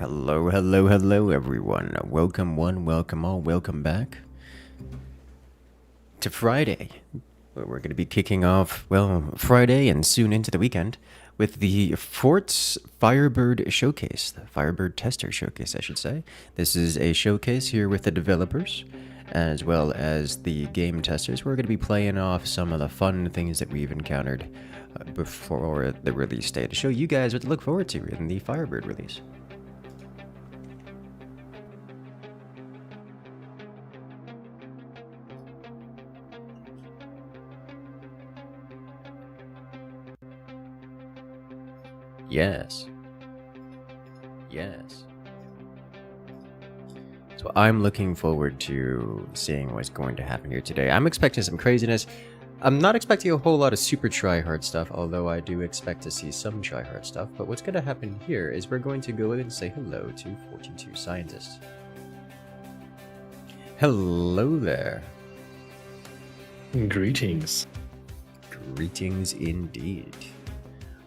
Hello, hello, hello, everyone. Welcome one, welcome all, welcome back to Friday. Where we're going to be kicking off, well, Friday and soon into the weekend with the Fort's Firebird Showcase, the Firebird Tester Showcase, I should say. This is a showcase here with the developers as well as the game testers. We're going to be playing off some of the fun things that we've encountered before the release date to show you guys what to look forward to in the Firebird release. Yes. Yes. So I'm looking forward to seeing what's going to happen here today. I'm expecting some craziness. I'm not expecting a whole lot of super try-hard stuff, although I do expect to see some try-hard stuff. But what's going to happen here is we're going to go in and say hello to 42 scientists. Hello there. Greetings. Greetings indeed.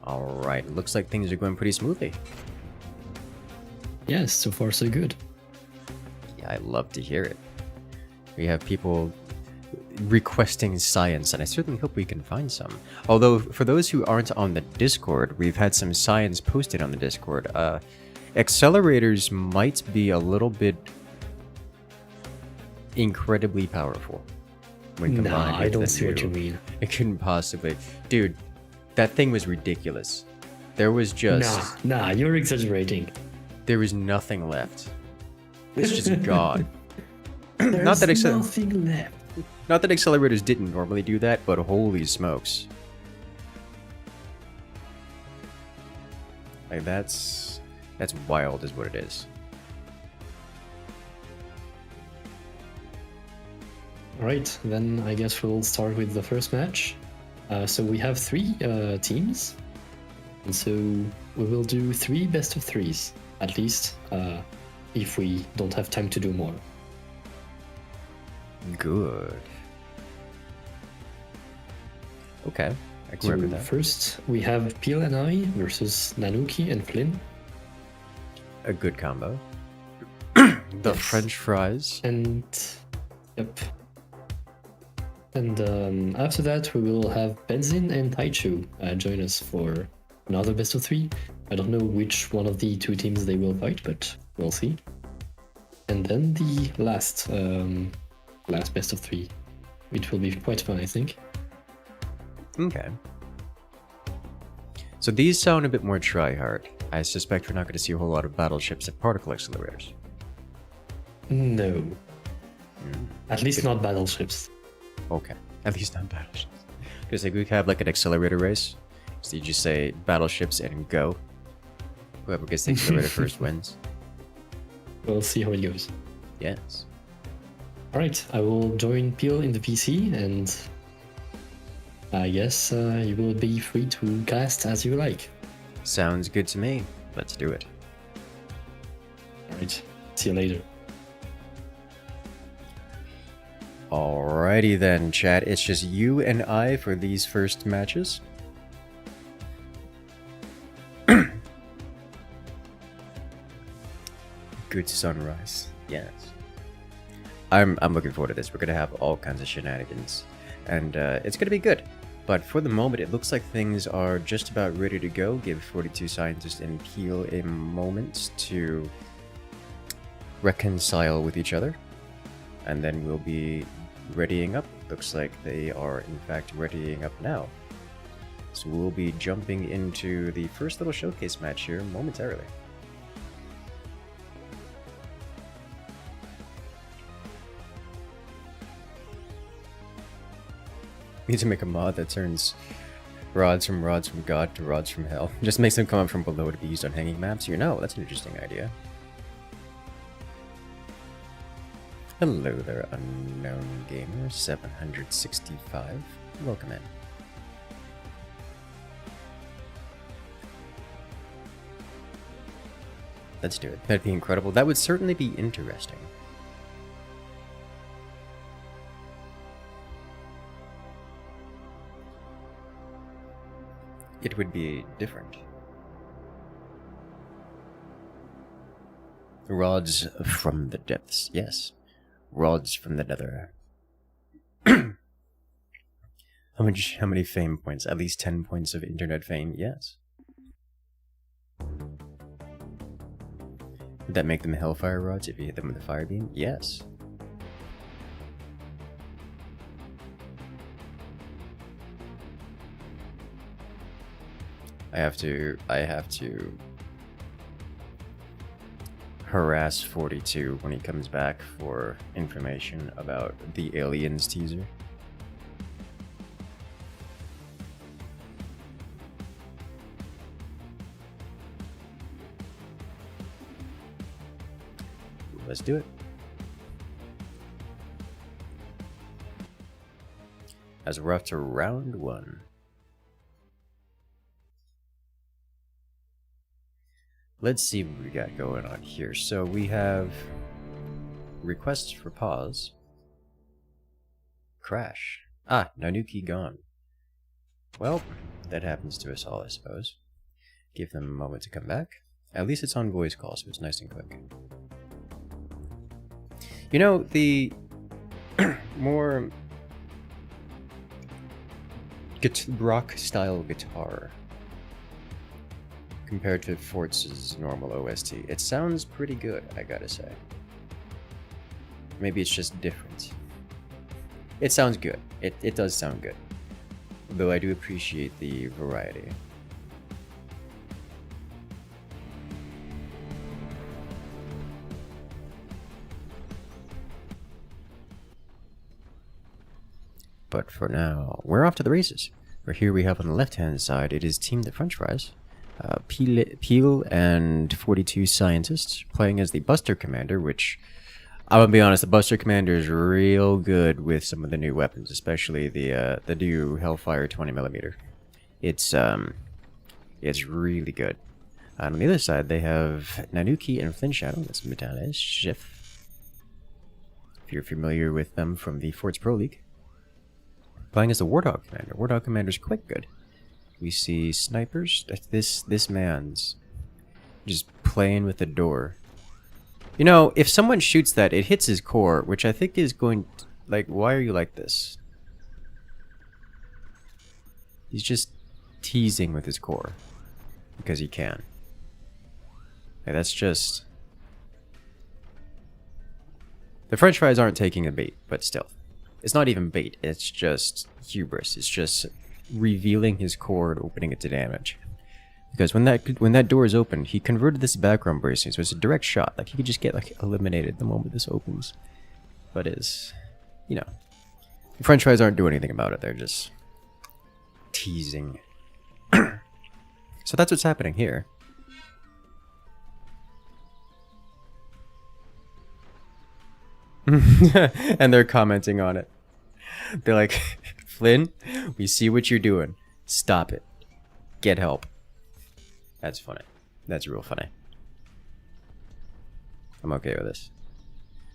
Alright, looks like things are going pretty smoothly. Yes, so far so good. Yeah, I love to hear it. We have people requesting science, and I certainly hope we can find some. Although, for those who aren't on the Discord, we've had some science posted on the Discord. Accelerators might be a little bit incredibly powerful when combined Nah, with I don't the see what you new- mean. It couldn't possibly. Dude, that thing was ridiculous. There was just... Nah, you're exaggerating. There was nothing left. It's just gone. There's Not that nothing left. Not that accelerators didn't normally do that, but holy smokes. Like that's wild is what it is. Alright, then I guess we'll start with the first match. So we have three teams. And so we will do 3 best of 3s, at least, if we don't have time to do more. Good. Okay, I can So work with that. first we have Peel and I versus Nanuki and Flynn. A good combo. The Yes. French fries. And yep. And after that, we will have Benzin and Taichu join us for another best of 3. I don't know which one of the 2 teams they will fight, but we'll see. And then the last best of 3, which will be quite fun, I think. Okay. So these sound a bit more try-hard. I suspect we're not going to see a whole lot of battleships and particle accelerators. No. At least not battleships. Okay, at least not battleships. Because like we could have like an accelerator race. So you just say battleships and go. Whoever gets the accelerator first wins. We'll see how it goes. Yes. Alright, I will join Peel in the PC, and I guess you will be free to cast as you like. Sounds good to me. Let's do it. Alright, see you later. Alrighty then, chat. It's just you and I for these first matches. Good sunrise. Yes. I'm looking forward to this. We're gonna have all kinds of shenanigans, and it's gonna be good. But for the moment, it looks like things are just about ready to go. Give 42 scientists and Peel a moment to reconcile with each other, and then we'll be readying up. Looks like they are in fact readying up now. So we'll be jumping into the first little showcase match here momentarily. We need to make a mod that turns rods from God to rods from hell. Just makes them come up from below to be used on hanging maps. You know, that's an interesting idea. Hello there, unknown gamer 765. Welcome in. Let's do it. That'd be incredible. That would certainly be interesting. It would be different. Rods from the depths. Yes. Rods from the nether. How many fame points? At least 10 points of internet fame? Yes. Would that make them hellfire rods if you hit them with a fire beam? Yes. I have to harass 42 when he comes back for information about the aliens teaser. Let's do it. As we're off to round 1. Let's see what we got going on here. So we have requests for pause. Crash. Ah, Nanuki gone. Well, that happens to us all, I suppose. Give them a moment to come back. At least it's on voice call, so it's nice and quick. You know, the more rock-style guitar compared to Fort's normal OST, it sounds pretty good, I gotta say. Maybe it's just different. It sounds good. It does sound good. Though I do appreciate the variety. But for now, we're off to the races. Where here we have on the left-hand side, it is Team the French Fries. Peel and 42 scientists playing as the Buster Commander, which, I'm gonna be honest, the Buster Commander is real good with some of the new weapons, especially the new Hellfire 20mm. It's really good. And on the other side, they have Nanuki and Flint Shadow. That's Metale Chef. If you're familiar with them from the Forts Pro League. Playing as the Warthog Commander. Warthog Commander's quite good. We see snipers. This man's just playing with the door. You know, if someone shoots that, it hits his core, which I think is going to, like, why are you like this? He's just teasing with his core. Because he can. Like, that's just... The French Fries aren't taking a bait, but still. It's not even bait, it's just hubris. It's just revealing his core and opening it to damage. Because when that door is open, he converted this background bracing, so it's a direct shot. Like, he could just get, like, eliminated the moment this opens. But is, you know, the French Fries aren't doing anything about it. They're just teasing. So that's what's happening here. And they're commenting on it. They're like, Flynn, we see what you're doing. Stop it. Get help. That's funny. That's real funny. I'm okay with this.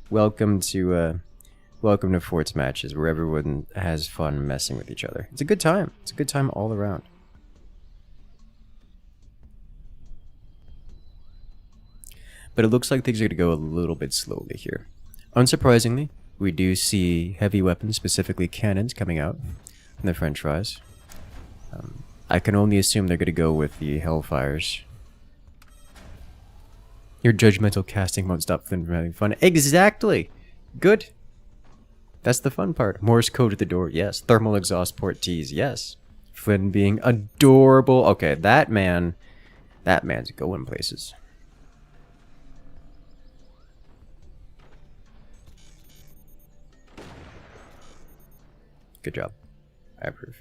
Welcome to Fort's matches, where everyone has fun messing with each other. It's a good time. It's a good time all around. But it looks like things are going to go a little bit slowly here. Unsurprisingly, we do see heavy weapons, specifically cannons, coming out from the French Fries. I can only assume they're going to go with the Hellfires. Your judgmental casting won't stop Flynn from having fun. Exactly! Good. That's the fun part. Morse code at the door, yes. Thermal exhaust port tease, yes. Flynn being adorable. Okay, that man's going places. Good job. I approve.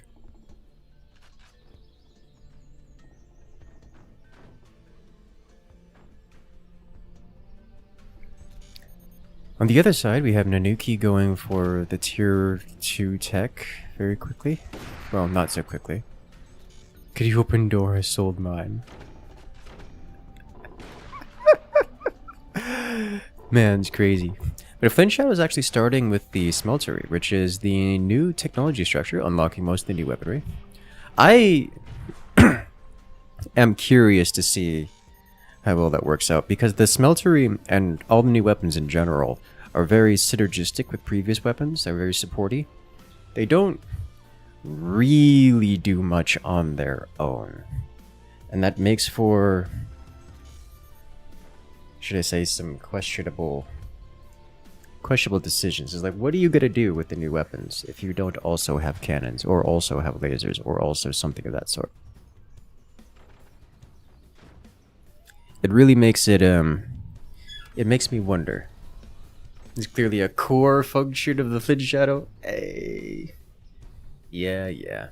On the other side, we have Nanuki going for the tier 2 tech very quickly. Well, not so quickly. Could you open door has sold mine? Man's crazy. But Flint Shadow is actually starting with the Smeltery, which is the new technology structure, unlocking most of the new weaponry. I am curious to see how well that works out, because the smeltery and all the new weapons in general are very synergistic with previous weapons. They're very supporty. They don't really do much on their own, and that makes for, should I say, some questionable decisions. Is like, what are you gonna do with the new weapons if you don't also have cannons, or also have lasers, or also something of that sort? It really makes it makes me wonder. It's clearly a core function of the Flint Shadow. Hey. Yeah.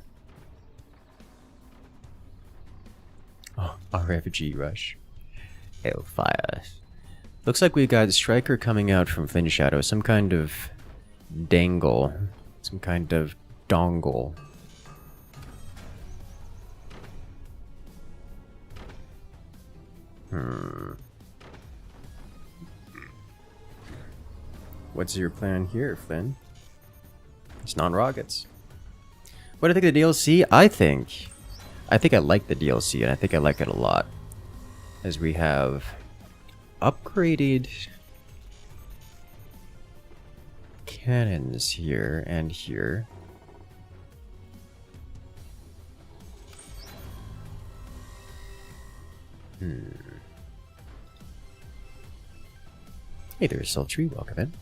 Oh, RFG Rush. Hellfire. Looks like we got Striker coming out from Flint Shadow. Some kind of dangle. Some kind of dongle. What's your plan here, Flynn? It's non-rockets. What do I think of the DLC? I think I like the DLC, and I think I like it a lot. As we have upgraded cannons here and here. Hey there, Sultry. Welcome in.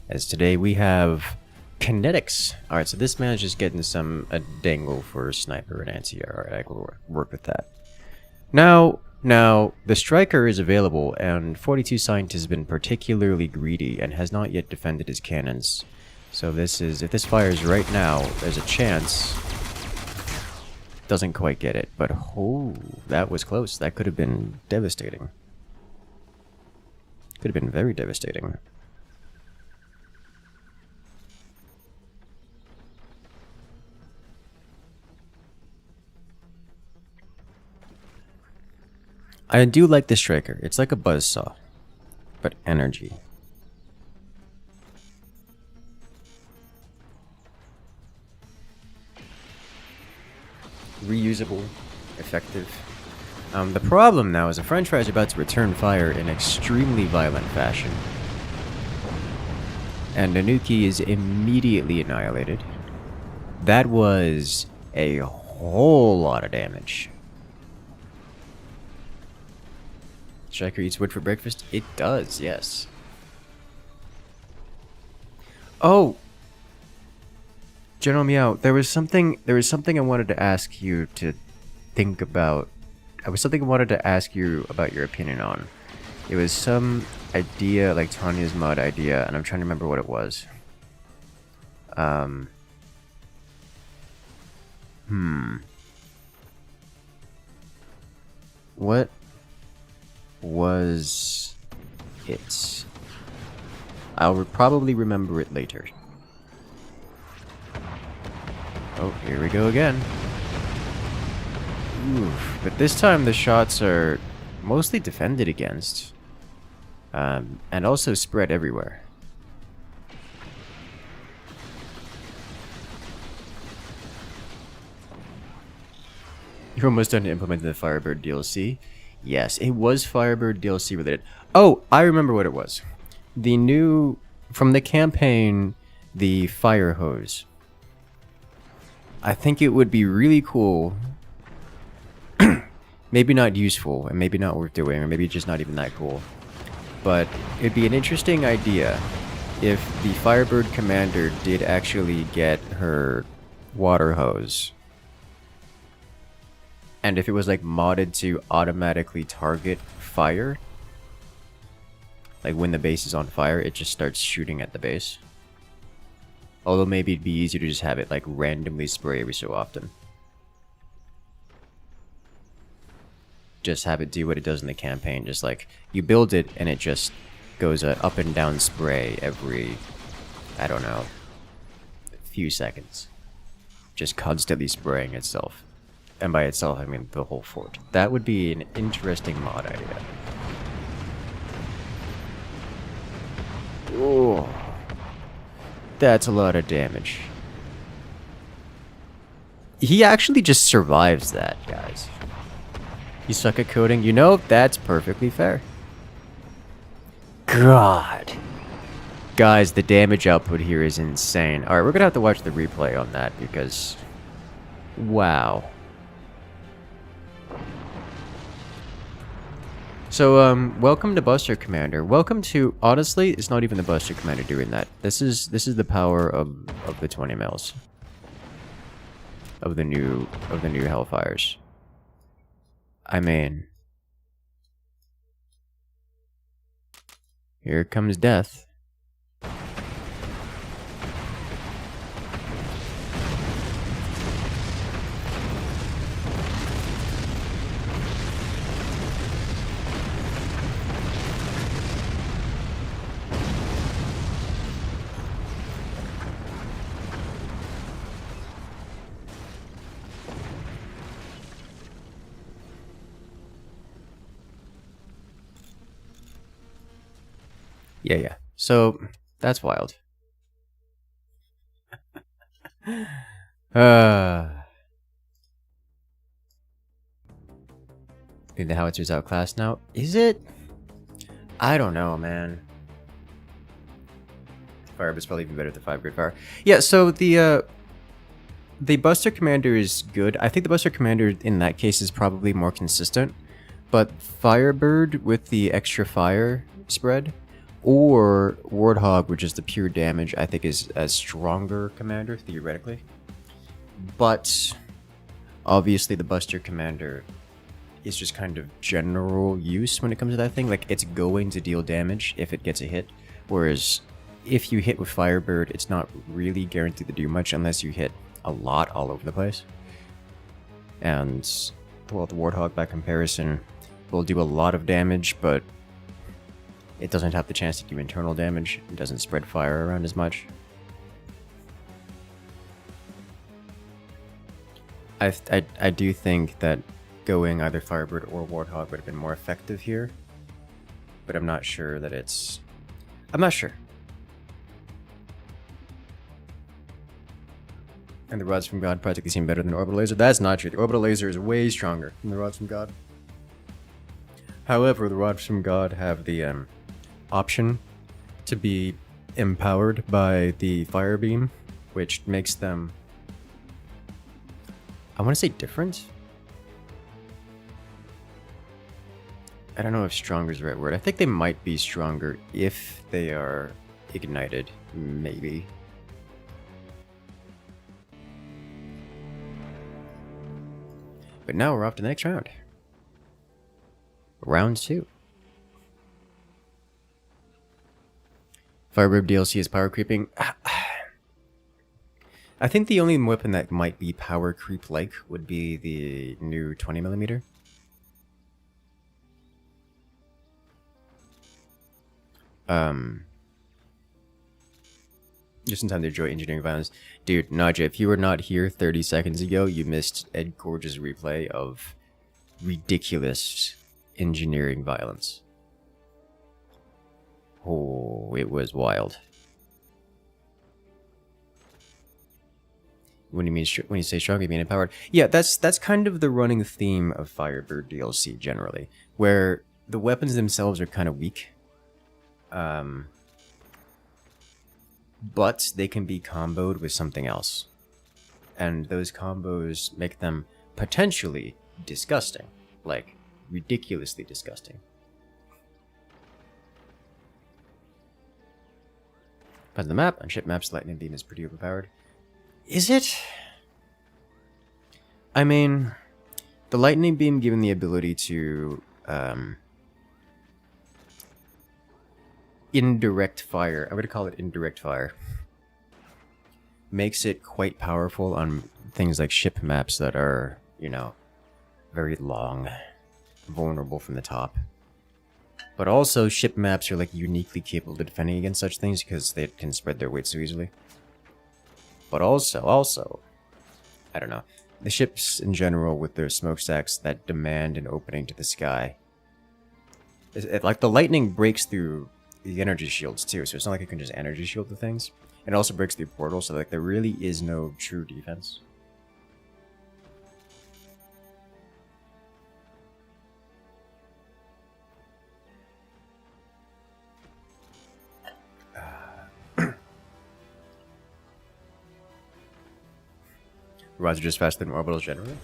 As today we have kinetics. Alright, so this man is just getting a dangle for sniper and anti-air. Alright, I will work with that. Now, the Striker is available, and 42 Scientist has been particularly greedy and has not yet defended his cannons. So this is, if this fires right now, there's a chance. Doesn't quite get it, but oh, that was close. That could have been devastating. Could have been very devastating. I do like the Striker. It's like a buzzsaw, but energy. Reusable, effective. The problem now is the French fry is about to return fire in extremely violent fashion. And Nanuki is immediately annihilated. That was a whole lot of damage. Striker eats wood for breakfast? It does, yes. Oh! General Meow, there was something I wanted to ask you to think about. There was something I wanted to ask you about your opinion on. It was some idea, like Tanya's mod idea, and I'm trying to remember what it was. What was it? I'll probably remember it later. Oh, here we go again. Oof, but this time the shots are mostly defended against. And also spread everywhere. You're almost done to implement the Firebird DLC. Yes, it was Firebird DLC related. Oh, I remember what it was. The new, from the campaign, the fire hose. I think it would be really cool. Maybe not useful, and maybe not worth doing, or maybe just not even that cool. But it'd be an interesting idea if the Firebird commander did actually get her water hose. And if it was like modded to automatically target fire. Like when the base is on fire, it just starts shooting at the base. Although maybe it'd be easier to just have it like randomly spray every so often. Just have it do what it does in the campaign. Just like, you build it and it just goes up and down spray every, I don't know, few seconds. Just constantly spraying itself. And by itself, I mean the whole fort. That would be an interesting mod idea. Oh, that's a lot of damage. He actually just survives that, guys. You suck at coding? You know, that's perfectly fair. God. Guys, the damage output here is insane. Alright, we're gonna have to watch the replay on that because... Wow. So, welcome to Buster Commander. Welcome to... Honestly, it's not even the Buster Commander doing that. This is the power of the 20 mils. Of the new Hellfires. I mean... Here comes death. Yeah. So, that's wild. Think the howitser's outclassed now? Is it? I don't know, man. Firebird's probably even better than 5-grade fire. Yeah, so the Buster Commander is good. I think the Buster Commander in that case is probably more consistent. But Firebird with the extra fire spread, or Warthog, which is the pure damage, I think is a stronger commander, theoretically. But obviously the Buster Commander is just kind of general use when it comes to that thing. Like, it's going to deal damage if it gets a hit. Whereas, if you hit with Firebird, it's not really guaranteed to do much unless you hit a lot all over the place. And, well, the Warthog, by comparison, will do a lot of damage, but it doesn't have the chance to do internal damage. It doesn't spread fire around as much. I do think that going either Firebird or Warthog would have been more effective here, but I'm not sure that it's... I'm not sure. And the Rods from God practically seem better than the Orbital Laser. That's not true. The Orbital Laser is way stronger than the Rods from God. However, the Rods from God have the option to be empowered by the Fire Beam, which makes them... I want to say different? I don't know if stronger is the right word. I think they might be stronger if they are ignited, maybe. But now we're off to the next round. Round 2. Firebird DLC is power creeping. I think the only weapon that might be power creep-like would be the new 20mm. Just in time to enjoy engineering violence. Dude, Naja, if you were not here 30 seconds ago, you missed Ed Gorge's replay of ridiculous engineering violence. Oh, it was wild. When you say strong, you mean empowered? Yeah, that's kind of the running theme of Firebird DLC generally, where the weapons themselves are kind of weak. But they can be comboed with something else. And those combos make them potentially disgusting. Like, ridiculously disgusting. Depends on the map. On ship maps, Lightning Beam is pretty overpowered. Is it? I mean, the Lightning Beam, given the ability to indirect fire, I would call it indirect fire, makes it quite powerful on things like ship maps that are, you know, very long, vulnerable from the top. But also, ship maps are like uniquely capable of defending against such things because they can spread their weight so easily. But also, I don't know, the ships in general with their smokestacks that demand an opening to the sky. Like, the lightning breaks through the energy shields too, so it's not like you can just energy shield the things. It also breaks through portals, so like there really is no true defense. Rods are just faster than orbitals generally?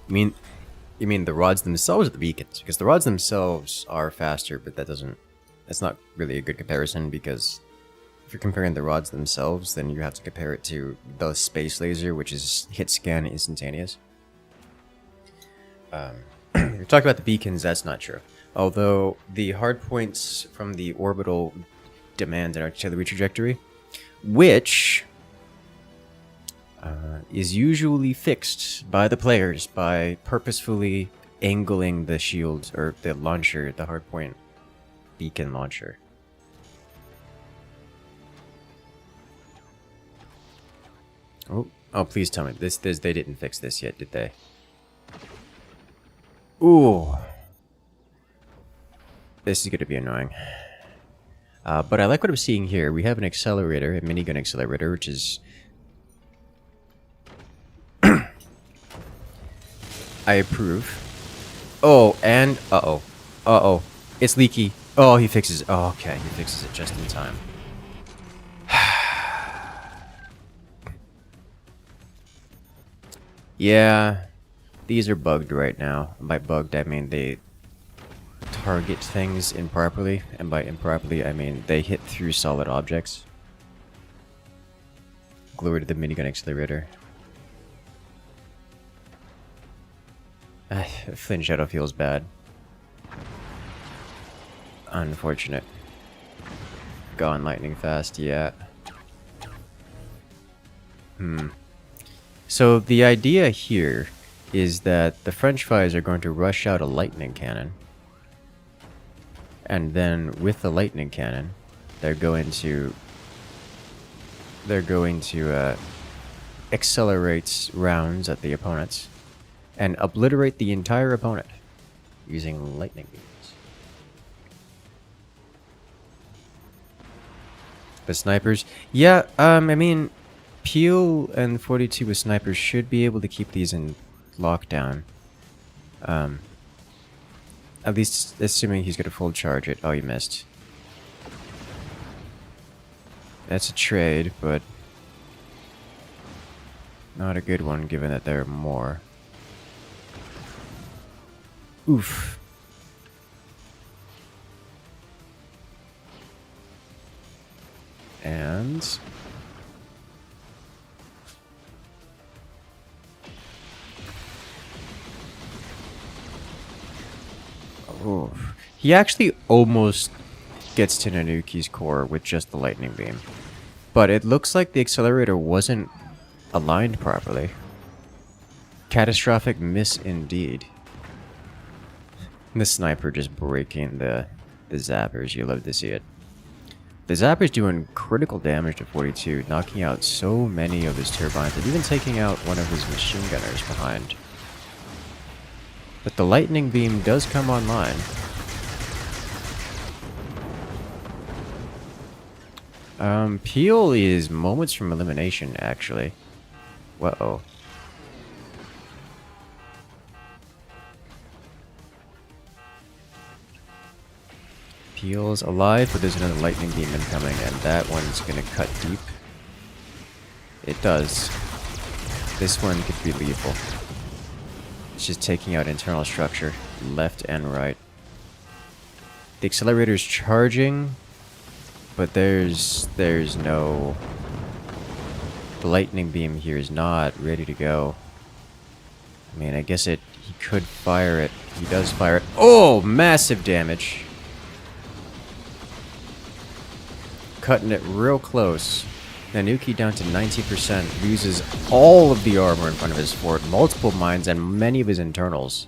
You mean the rods themselves or the beacons? Because the rods themselves are faster, but that's not really a good comparison, because if you're comparing the rods themselves, then you have to compare it to the space laser, which is hit scan instantaneous. You're talking about the beacons, that's not true. Although the hard points from the orbital demand an artillery trajectory, which is usually fixed by the players by purposefully angling the shield, or the launcher, the hardpoint beacon launcher. Oh, please tell me this they didn't fix this yet, did they? Ooh, this is gonna be annoying. But I like what I'm seeing here. We have an accelerator, a minigun accelerator, which is I approve. Oh, and uh-oh, it's leaky. Oh, he fixes it. Oh, okay, he fixes it just in time. Yeah, these are bugged right now. By bugged, I mean they target things improperly, and by improperly, I mean they hit through solid objects. Glory to the minigun accelerator. Flint Shadow feels bad. Unfortunate. Gone lightning fast, yeah. So the idea here is that the French fires are going to rush out a lightning cannon. And then with the lightning cannon, they're going to accelerate rounds at the opponents and obliterate the entire opponent using lightning beams. The snipers, yeah, I mean, Peel and 42 with snipers should be able to keep these in lockdown. At least assuming he's gonna full charge it. Oh, he missed. That's a trade, but not a good one given that there are more. Oof. And oh, he actually almost gets to Nanuki's core with just the lightning beam. But it looks like the accelerator wasn't aligned properly. Catastrophic miss indeed. The sniper just breaking the zappers. You love to see it. The zapper's doing critical damage to 42, knocking out so many of his turbines and even taking out one of his machine gunners behind. But the lightning beam does come online. Peel is moments from elimination, actually. Uh-oh. Peel's alive, but there's another lightning beam incoming, and that one's gonna cut deep. It does. This one could be lethal. It's just taking out internal structure, left and right. The accelerator's charging, but there's no... The lightning beam here is not ready to go. I mean, I guess he could fire it. He does fire it. Oh, massive damage. Cutting it real close. Nanuki down to 90%, loses all of the armor in front of his fort, multiple mines, and many of his internals.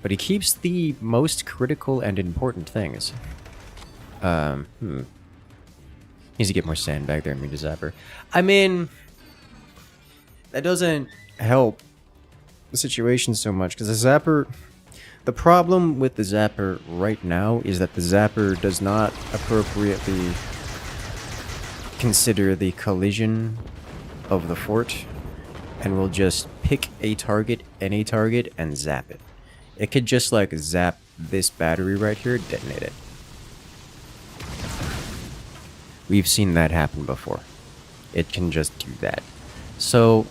But he keeps the most critical and important things. Needs to get more sandbag there and meet a zapper. I mean, that doesn't help the situation so much, because the zapper... The problem with the zapper right now is that the zapper does not appropriately consider the collision of the fort, and will just pick a target, any target, and zap it. It could just like zap this battery right here, detonate it. We've seen that happen before. It can just do that. So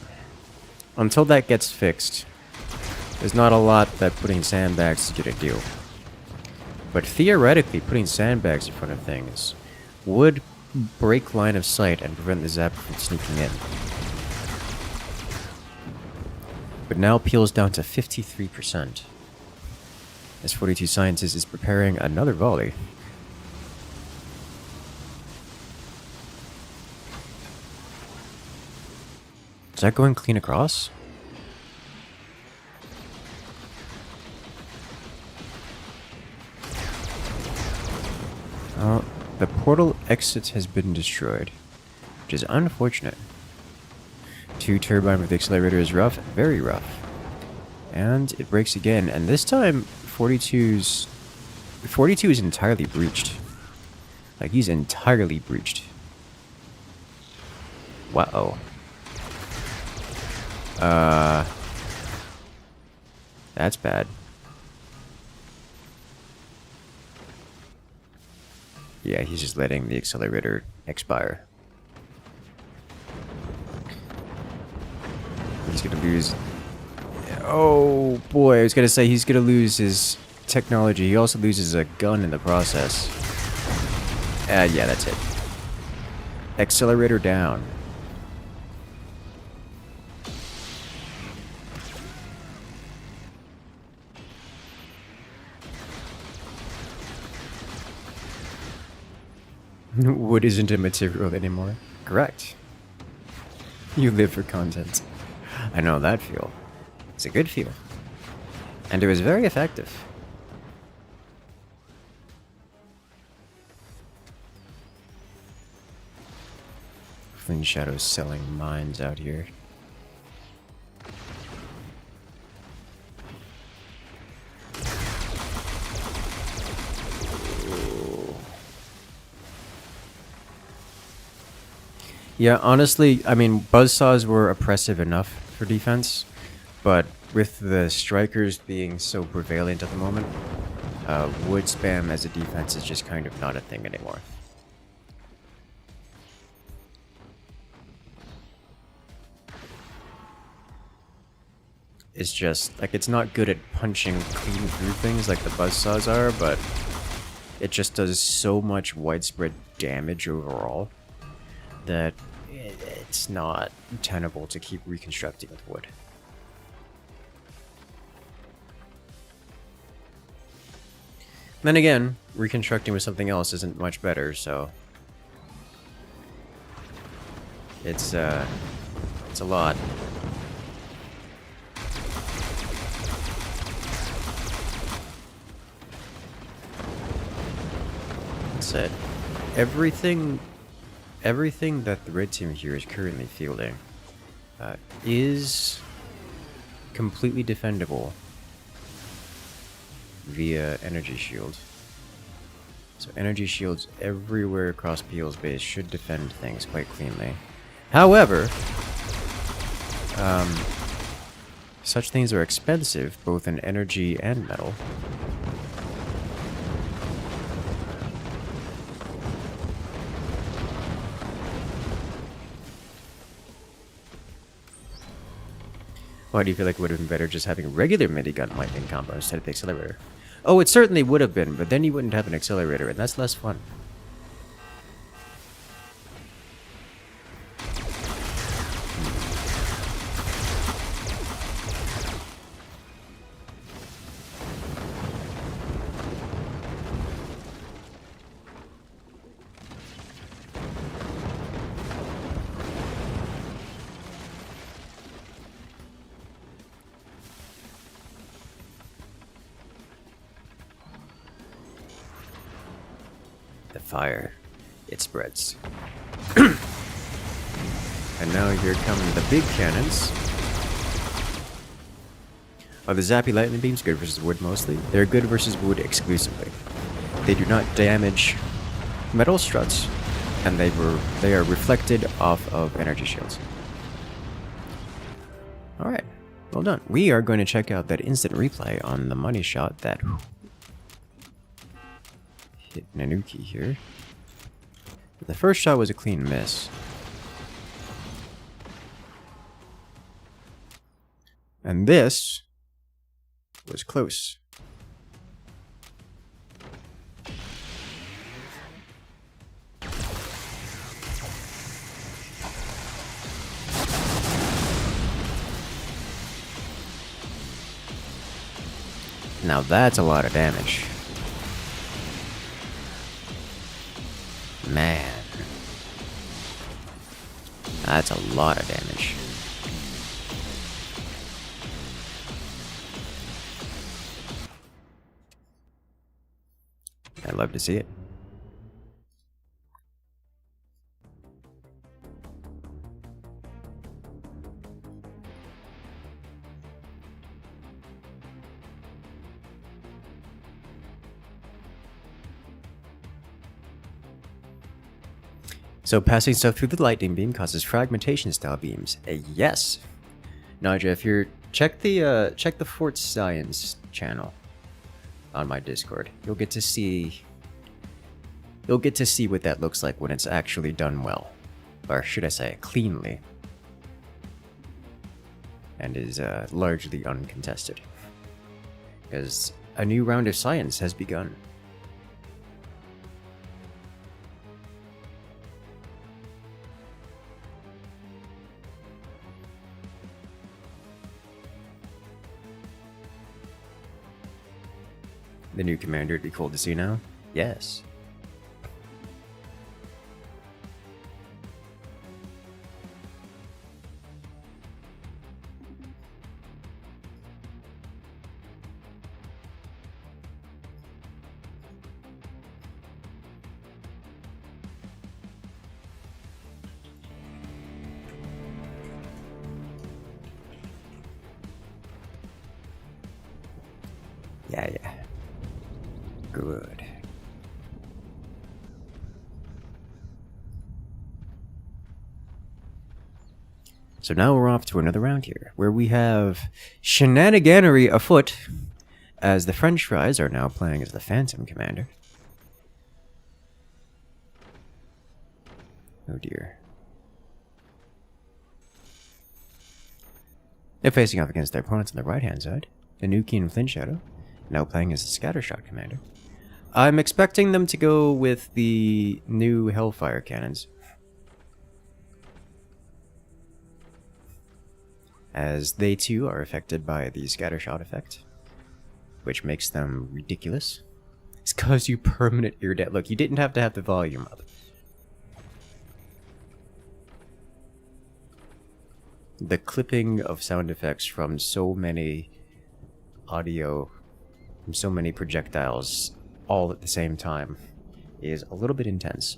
until that gets fixed, there's not a lot that putting sandbags is gonna do. But theoretically, putting sandbags in front of things would break line of sight and prevent the Zap from sneaking in. But now peels down to 53%. As 42 Sciences is preparing another volley. Is that going clean across? The portal exit has been destroyed, which is unfortunate. 2 turbine with the accelerator is rough, very rough. And it breaks again, and this time 42 is entirely breached. Like, he's entirely breached. Wow. That's bad. Yeah, he's just letting the accelerator expire. He's gonna lose... Oh boy, I was gonna say he's gonna lose his technology. He also loses a gun in the process. Yeah, that's it. Accelerator down. Wood isn't a material anymore. Correct. You live for content. I know that feel. It's a good feel. And it was very effective. Flynn Shadow's selling mines out here. Yeah, honestly, I mean, buzzsaws were oppressive enough for defense, but with the strikers being so prevalent at the moment, wood spam as a defense is just kind of not a thing anymore. It's just, like, it's not good at punching clean through things like the buzzsaws are, but it just does so much widespread damage overall that it's not tenable to keep reconstructing with wood. Then again, reconstructing with something else isn't much better, so it's a lot. That everything that the red team here is currently fielding is completely defendable via energy shield. So energy shields everywhere across Peel's base should defend things quite cleanly. However, such things are expensive both in energy and metal. Why do you feel like it would have been better just having regular minigun lightning combo instead of the accelerator? Oh, it certainly would have been, but then you wouldn't have an accelerator, and that's less fun. The fire, it spreads. And now here come the big cannons. Are the zappy lightning beams good versus wood mostly? They're good versus wood exclusively. They do not damage metal struts, and they are reflected off of energy shields. Alright, well done. We are going to check out that instant replay on the money shot that hit Nanuki here. The first shot was a clean miss. And this was close. Now that's a lot of damage. Man. That's a lot of damage. I'd love to see it. So passing stuff through the lightning beam causes fragmentation style beams. Yes. Naja, if you're check the Fort Science channel on my Discord, you'll get to see what that looks like when it's actually done well, or should I say, cleanly, and is largely uncontested, because a new round of science has begun. The new commander would be cool to see now? Yes. Yeah. Good. So now we're off to another round here, where we have shenaniganery afoot, as the French fries are now playing as the Phantom Commander. Oh dear. They're facing off against their opponents on the right-hand side. The new Keen Flint Shadow, now playing as the Scattershot Commander. I'm expecting them to go with the new Hellfire Cannons, as they too are affected by the Scattershot effect, which makes them ridiculous. It's caused you permanent ear death. Look, you didn't have to have the volume up. The clipping of sound effects from so many audio, from so many projectiles all at the same time is a little bit intense.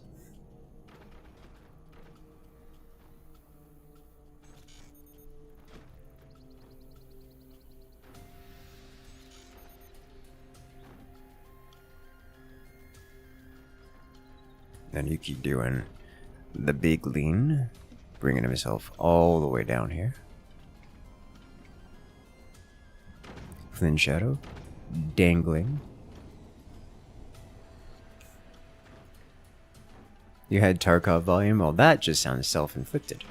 Then you keep doing the big lean, bringing himself all the way down here. Flint Shadow, dangling. You had Tarkov volume? Well, that just sounds self-inflicted.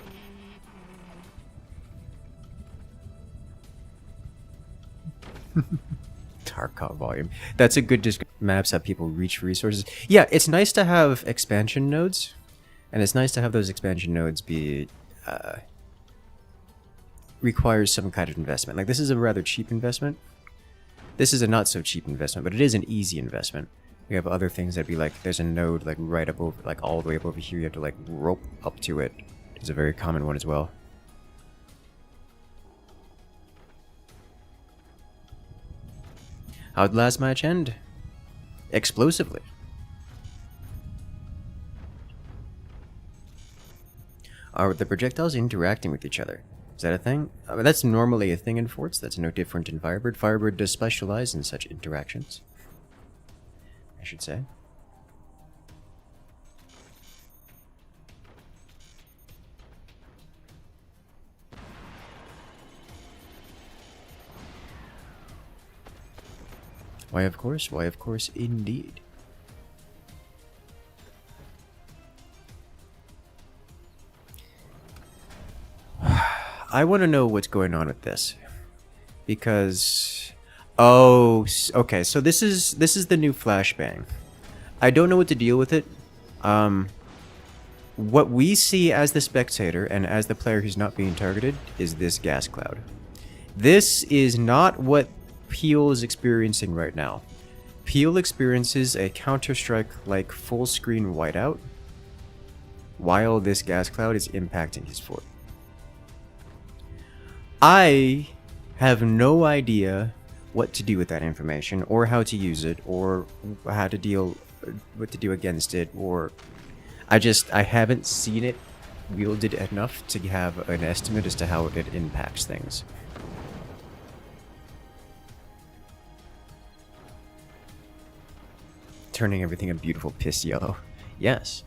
Tarkov volume. That's a good description. Maps how people reach resources. Yeah, it's nice to have expansion nodes, and it's nice to have those expansion nodes be requires some kind of investment. Like, this is a rather cheap investment. This is a not so cheap investment, but it is an easy investment. We have other things that'd be like, there's a node like right up over, like all the way up over here. You have to like rope up to it. It's a very common one as well. How'd the last match end? Explosively. Are the projectiles interacting with each other? Is that a thing? That's normally a thing in forts. That's no different in Firebird. Firebird does specialize in such interactions, I should say. Why, of course. Why, of course, indeed. I want to know what's going on with this. because oh, okay. So this is the new flashbang. I don't know what to deal with it. What we see as the spectator and as the player who's not being targeted is this gas cloud. This is not what Peel is experiencing right now. Peel experiences a Counter-Strike-like full-screen whiteout while this gas cloud is impacting his fort. I have no idea what to do with that information, or how to use it, or how to deal, what to do against it, or I haven't seen it wielded enough to have an estimate as to how it impacts things. Turning everything a beautiful piss yellow. Yes.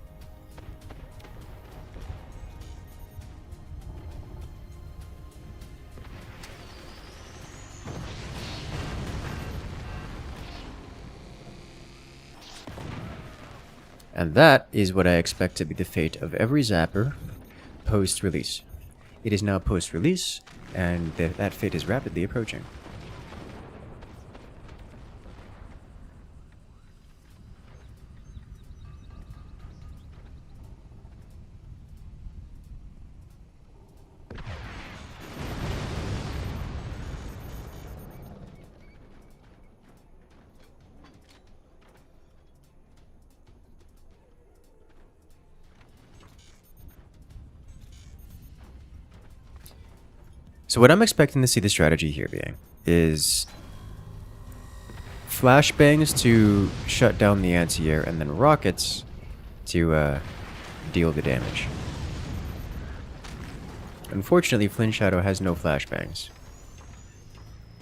And that is what I expect to be the fate of every Zapper post-release. It is now post-release, and that fate is rapidly approaching. So what I'm expecting to see the strategy here being is flashbangs to shut down the anti-air, and then rockets to deal the damage. Unfortunately, Flint Shadow has no flashbangs.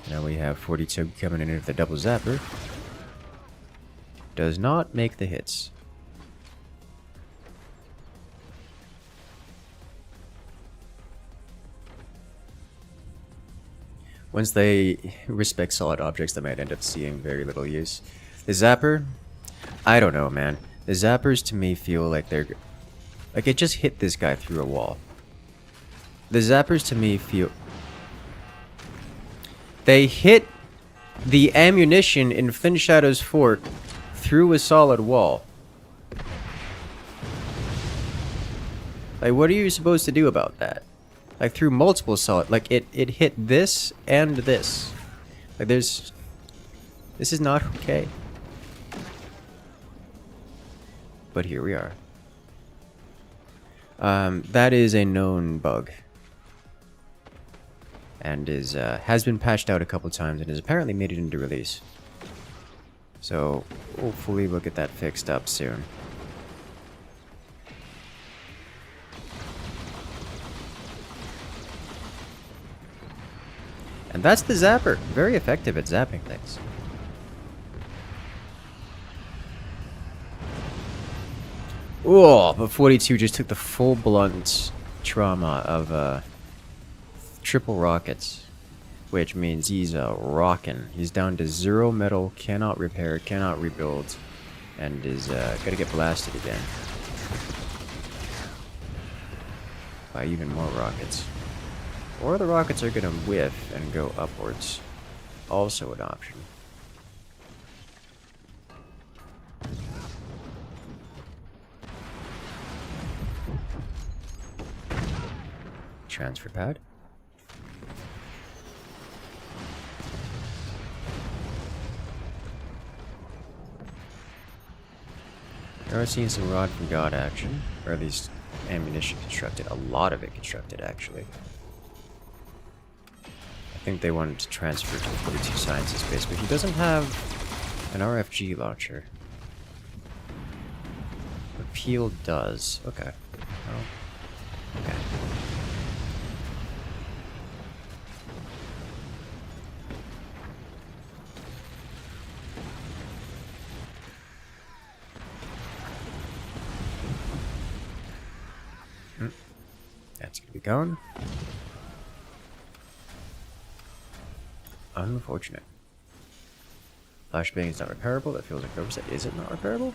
Now we have 42 coming in with the double zapper. Does not make the hits. Once they respect solid objects, they might end up seeing very little use. The zapper, I don't know, man. The zappers to me feel like they're... like it just hit this guy through a wall. The zappers to me feel... they hit the ammunition in Flint Shadow's fort through a solid wall. Like, what are you supposed to do about that? Like, through multiple solid... like, it hit this and this. Like, there's... this is not okay. But here we are. That is a known bug. And is, has been patched out a couple times and has apparently made it into release. So, hopefully we'll get that fixed up soon. And that's the zapper. Very effective at zapping things. Oh, but 42 just took the full blunt trauma of triple rockets. Which means he's rockin'. He's down to 0 metal, cannot repair, cannot rebuild, and is gonna get blasted again. By even more rockets. Or the rockets are gonna whiff and go upwards. Also an option. Transfer pad. Now we're seeing some Rod from God action, or at least ammunition constructed. A lot of it constructed, actually. I think they wanted to transfer to the 42 Sciences base, but he doesn't have an RFG launcher. But Peel does. Okay. Oh. Okay. That's gonna be gone. Unfortunate. Flashbang is not repairable. That feels like purpose. Is it not repairable?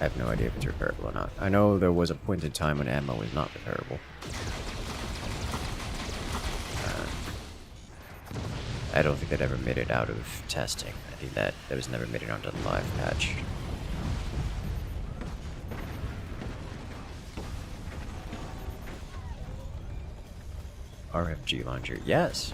I have no idea if it's repairable or not. I know there was a point in time when ammo was not repairable. I don't think that ever made it out of testing. I think that was never made it onto the live patch. RFG launcher, yes.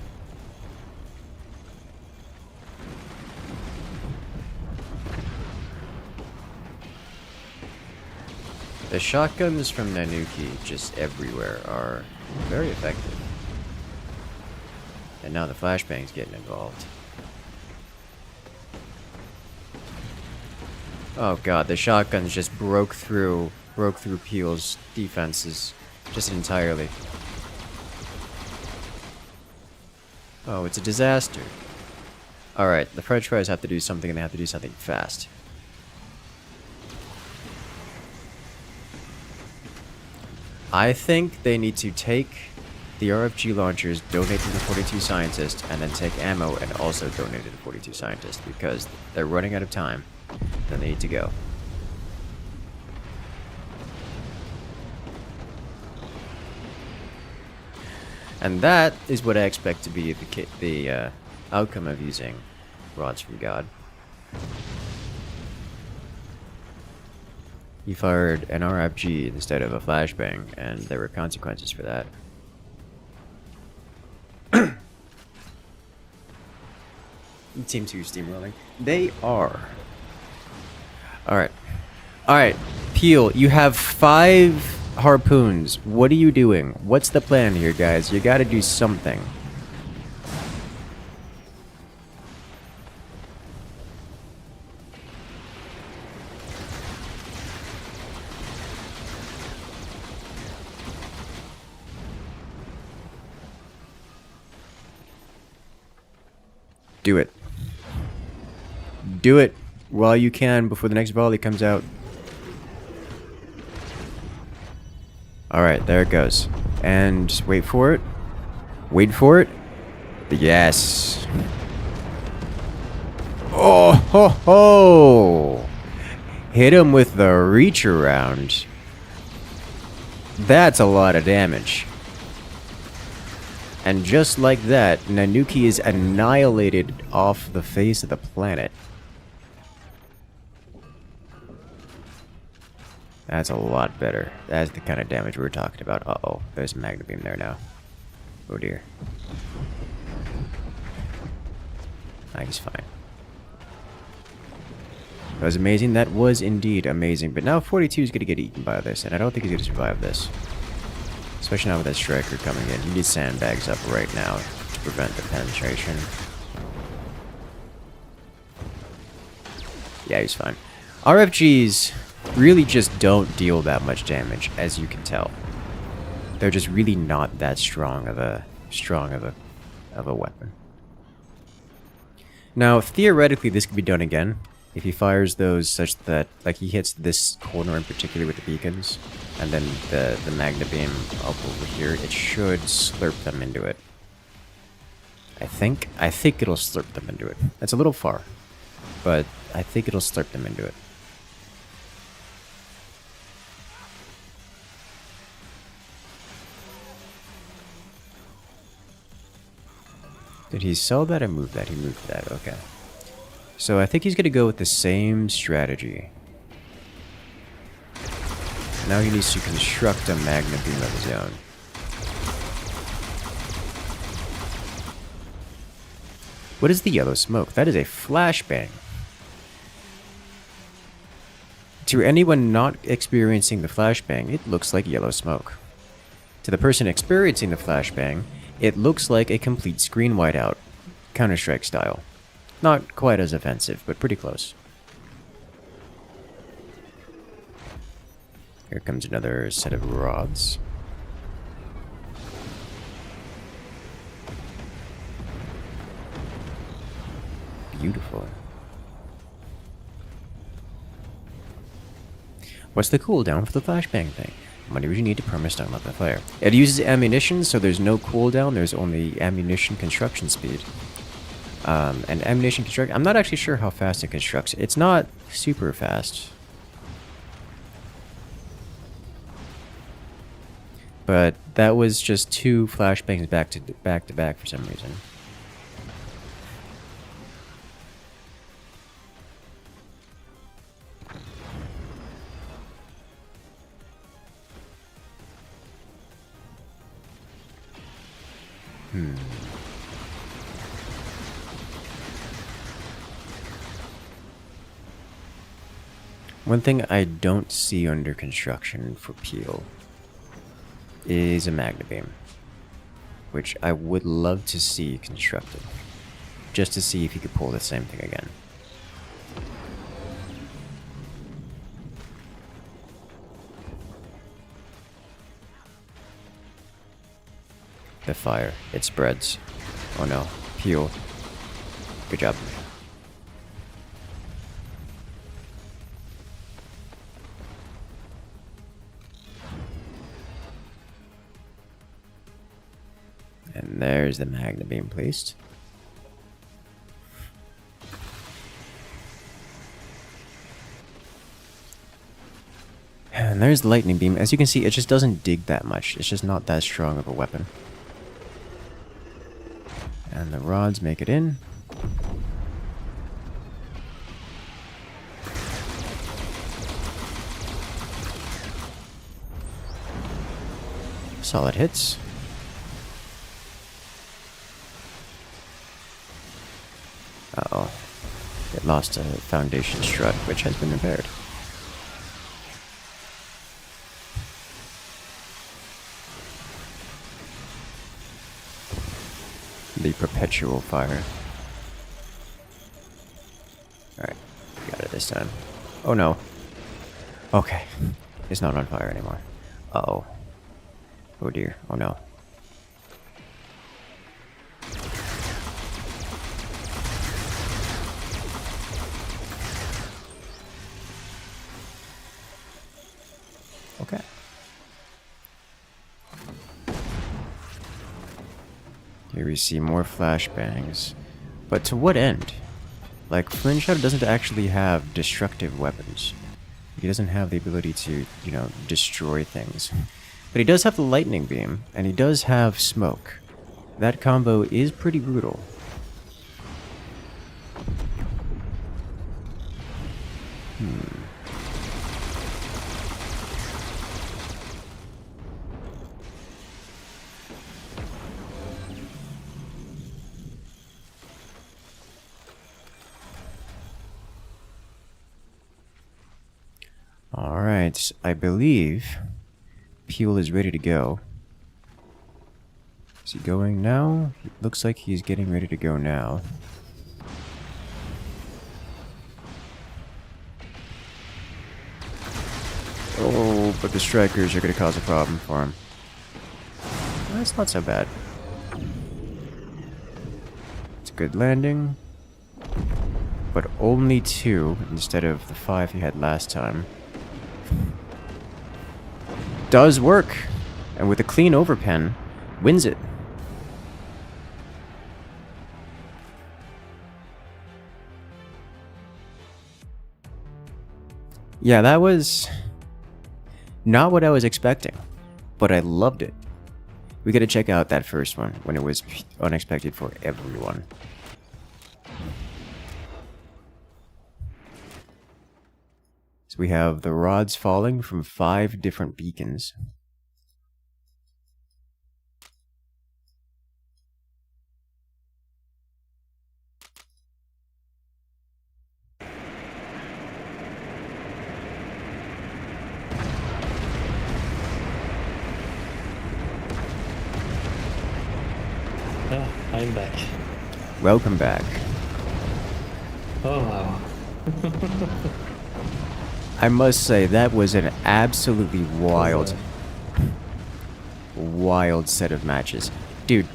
The shotguns from Nanuki just everywhere are very effective. And now the flashbang's getting involved. Oh god, the shotguns just broke through Peel's defenses just entirely. Oh, it's a disaster. Alright, the French fries have to do something, and they have to do something fast. I think they need to take the RFG launchers, donate to the 42 scientists, and then take ammo and also donate to the 42 scientists, because they're running out of time. Then they need to go. And that is what I expect to be the outcome of using rods from God. He fired an RFG instead of a flashbang, and there were consequences for that. Team 2 steamrolling. They are. Alright. Alright, Peel, you have 5 harpoons. What are you doing? What's the plan here, guys? You gotta do something. Do it. Do it while you can before the next volley comes out. Alright, there it goes. And wait for it. Wait for it. Yes. Oh ho ho! Hit him with the reach around. That's a lot of damage. And just like that, Nanuki is annihilated off the face of the planet. That's a lot better. That's the kind of damage we were talking about. Uh-oh, there's a magna beam there now. Oh dear. He's fine. That was amazing. That was indeed amazing. But now 42 is going to get eaten by this, and I don't think he's going to survive this. Especially now with that striker coming in. You need sandbags up right now to prevent the penetration. Yeah, he's fine. RFGs really just don't deal that much damage, as you can tell. They're just really not that strong of a weapon. Now, theoretically, this could be done again. If he fires those such that, like, he hits this corner in particular with the beacons, and then the magna beam up over here, it should slurp them into it. I think it'll slurp them into it. That's a little far, but I think it'll slurp them into it. Did he sell that or move that? He moved that, okay. So I think he's going to go with the same strategy. Now he needs to construct a magna beam of his own. What is the yellow smoke? That is a flashbang. To anyone not experiencing the flashbang, it looks like yellow smoke. To the person experiencing the flashbang, it looks like a complete screen whiteout, Counter-Strike style. Not quite as offensive, but pretty close. Here comes another set of rods. Beautiful. What's the cooldown for the flashbang thing? What do you need to perma-stun up the flare? It uses ammunition, so there's no cooldown. There's only ammunition construction speed. And ammunition construct. I'm not actually sure how fast it constructs. It's not super fast. But that was just 2 flashbangs back to back for some reason. One thing I don't see under construction for Peel is a Magna Beam, which I would love to see constructed, just to see if he could pull the same thing again. The fire, it spreads. Oh no, Peel. Good job. And there's the Magna Beam placed. And there's the Lightning Beam. As you can see, it just doesn't dig that much. It's just not that strong of a weapon. And the rods make it in. Solid hits. Uh-oh. It lost a foundation strut, which has been repaired. The perpetual fire. Alright, got it this time. Oh no. Okay. It's not on fire anymore. Uh-oh. Oh dear. Oh no. Okay. Here we see more flashbangs. But to what end? Like, Flynn Shadow doesn't actually have destructive weapons. He doesn't have the ability to, you know, destroy things. But he does have the Lightning Beam, and he does have Smoke. That combo is pretty brutal. Alright, I believe Peel is ready to go. Is he going now? It looks like he's getting ready to go now. Oh, but the strikers are going to cause a problem for him. That's not so bad. It's a good landing. But only 2 instead of the 5 he had last time. Does work, and with a clean overpen, wins it. Yeah, that was not what I was expecting, but I loved it. We gotta check out that first one when it was unexpected for everyone. We have the rods falling from 5 different beacons. Ah, I'm back. Welcome back. Oh wow. I must say, that was an absolutely wild set of matches. Dude,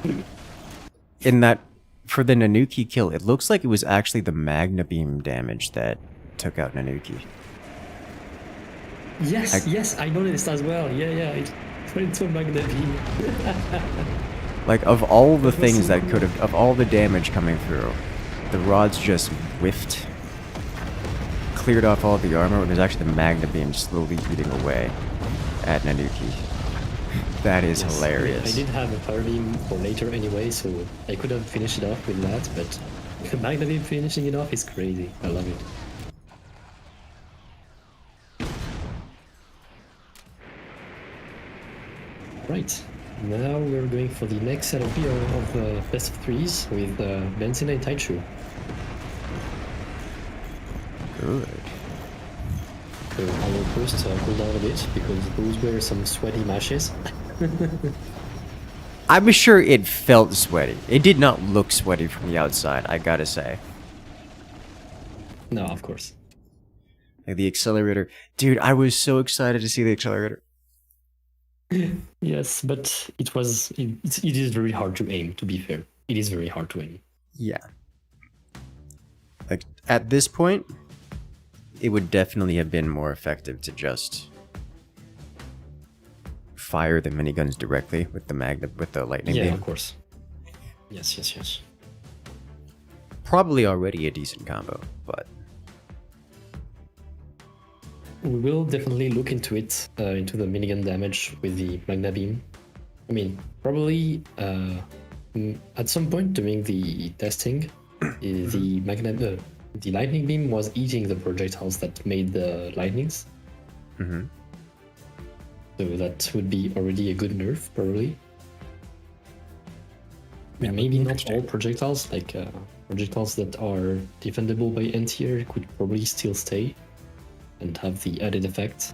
in that, for the Nanuki kill, it looks like it was actually the Magna Beam damage that took out Nanuki. Yes, yes, I noticed as well. Yeah, it went into a Magna Beam. Like, of all the things that could have, of all the damage coming through, the rods just whiffed. Cleared off all the armor, when there's actually the Magna Beam slowly eating away at Nanuki. That is yes, hilarious. I did have a Fire Beam for later anyway, so I could have finished it off with that, but the Magna Beam finishing it off is crazy. I love it. Right, Now we're going for the next set of best of threes with Benzin and Taichu. Good. So I will first cool down a bit because those were some sweaty matches. I'm sure it felt sweaty. It did not look sweaty from the outside, I gotta say. No, of course. Like the accelerator. Dude, I was so excited to see the accelerator. Yes, but it is very hard to aim, to be fair. It is very hard to aim. Yeah. Like, at this point, it would definitely have been more effective to just fire the miniguns directly with the lightning Yeah, beam. of course. Yes. Probably already a decent combo, but We will definitely look into it, into the minigun damage with the Magna Beam. I mean, probably at some point during the testing, the lightning beam was eating the projectiles that made the lightnings. mm-hmm. So that would be already a good nerf, probably. I mean, maybe not all projectiles, like projectiles that are defendable by anti-air could probably still stay and have the added effect.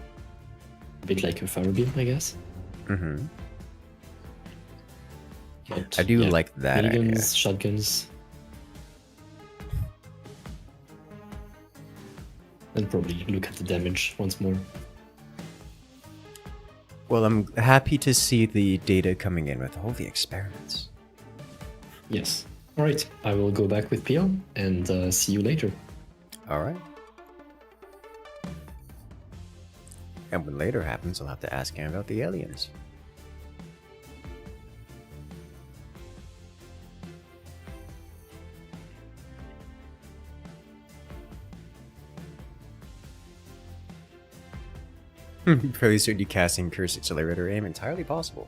A bit like a fire beam, I guess. Mm-hmm. But, I do yeah, like that idea. miniguns, shotguns. And probably look at the damage once more. Well, I'm happy to see the data coming in with all the experiments. Yes. Alright, I will go back with Pion and see you later. Alright. And when later happens, I'll have to ask him about the aliens. Fairly soon, you casting Curse Accelerator aim entirely possible.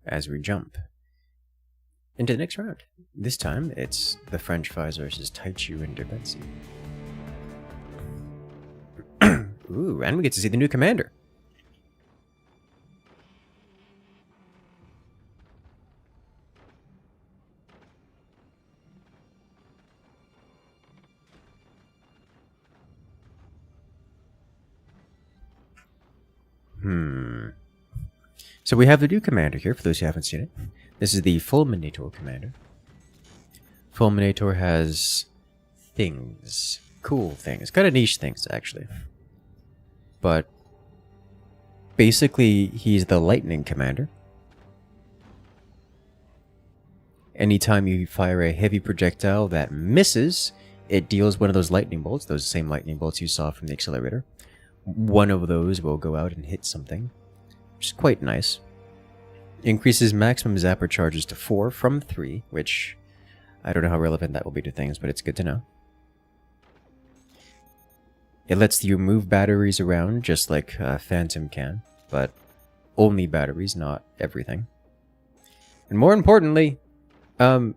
As we jump into the next round. This time, it's the French Fries versus Taichu and Derbetsi. Ooh, and we get to see the new commander. So we have the new commander here, for those who haven't seen it. This is the Fulminator commander. Fulminator has things. Cool things. Kind of niche things, actually. But basically, he's the lightning commander. Anytime you fire a heavy projectile that misses, it deals one of those lightning bolts, those same lightning bolts you saw from the accelerator. One of those will go out and hit something, which is quite nice. Increases maximum zapper charges to 4 from 3, which I don't know how relevant that will be to things, but it's good to know. It lets you move batteries around just like Phantom can, but only batteries, not everything. And more importantly, when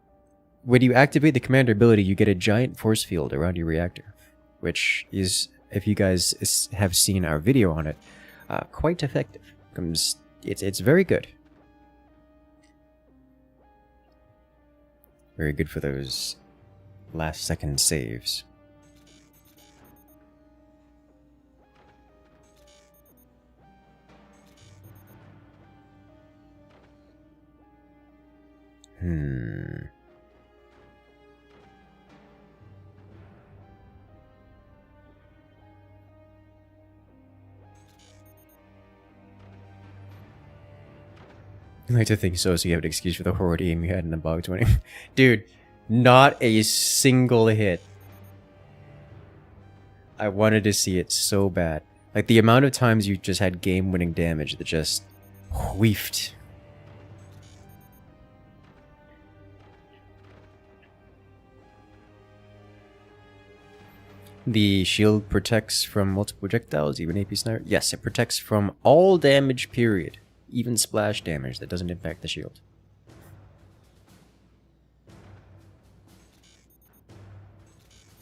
you activate the commander ability, you get a giant force field around your reactor, which is, if you guys have seen our video on it, quite effective. It's very good. Very good for those last second saves. I like to think so you have an excuse for the horrid aim you had in the bog 20. Dude, not a single hit. I wanted to see it so bad. Like, the amount of times you just had game-winning damage that just whiffed. The shield protects from multiple projectiles, even AP sniper. Yes, it protects from all damage, period. Even splash damage that doesn't impact the shield.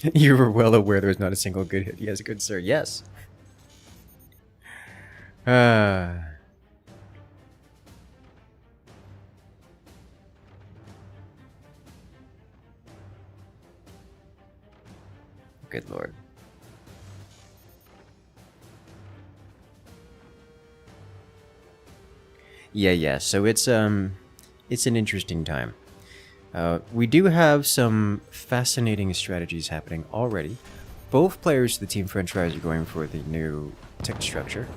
You were well aware there was not a single good hit. Yes, good sir. Yes. Ah. Good lord. Yeah. So it's an interesting time. We do have some fascinating strategies happening already. Both players of the Team French Fries are going for the new tech structure,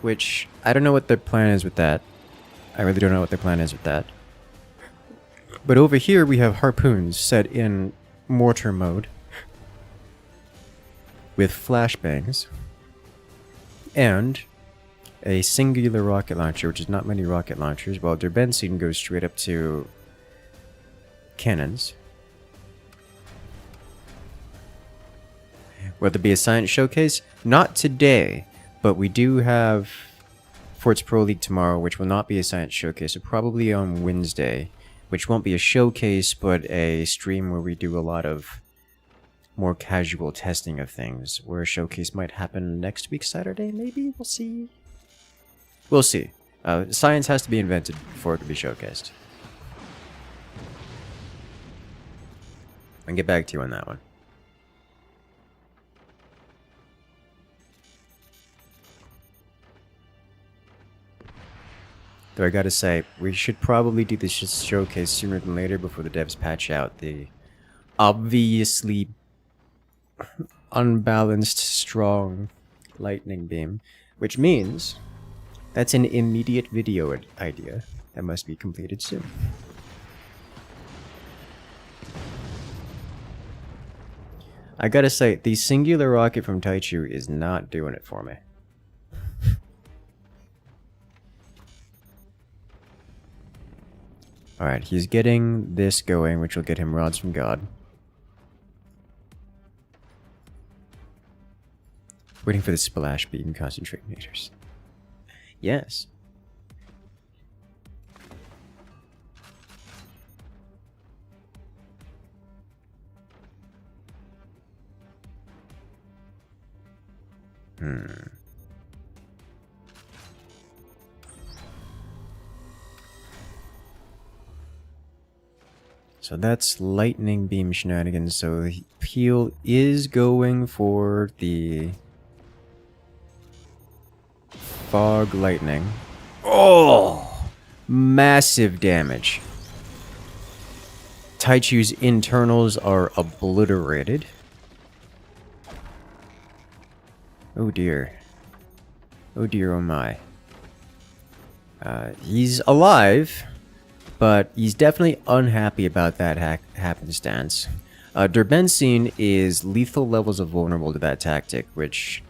which I don't know what their plan is with that. I really don't know what their plan is with that. But over here we have harpoons set in mortar mode with flashbangs and a singular rocket launcher, which is not many rocket launchers, while their benzene goes straight up to cannons. Will there be a science showcase? Not today, but we do have Forts Pro League tomorrow, which will not be a science showcase, so probably on Wednesday, which won't be a showcase, but a stream where we do a lot of more casual testing of things, where a showcase might happen next week, Saturday, maybe? We'll see. We'll see. Science has to be invented before it can be showcased. I'll get back to you on that one. Though I gotta say, we should probably do this showcase sooner than later before the devs patch out the obviously unbalanced, strong lightning beam, which means that's an immediate video idea that must be completed soon. I gotta say, the singular rocket from Taichu is not doing it for me. Alright, he's getting this going, which will get him rods from God. Waiting for the splash beam concentrate meters. Yes. So that's lightning beam shenanigans. So the Peel is going for the fog lightning. Oh! Massive damage. Taichu's internals are obliterated. Oh dear. Oh dear, oh my. He's alive, but he's definitely unhappy about that happenstance. Derbenzine is lethal levels of vulnerable to that tactic, which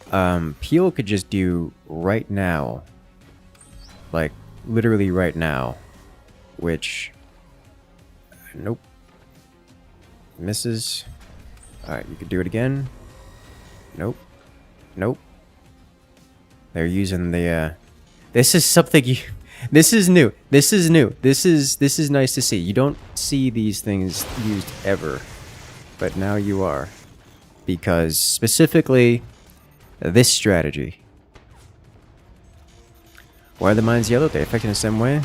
Peel could just do right now. Like, literally right now. Which... Nope. Misses. Alright, you could do it again. Nope. Nope. They're using the, This is something you... This is new. This is new. This is nice to see. You don't see these things used ever. But now you are. Because, specifically, this strategy. Why are the mines yellow? They affect in the same way?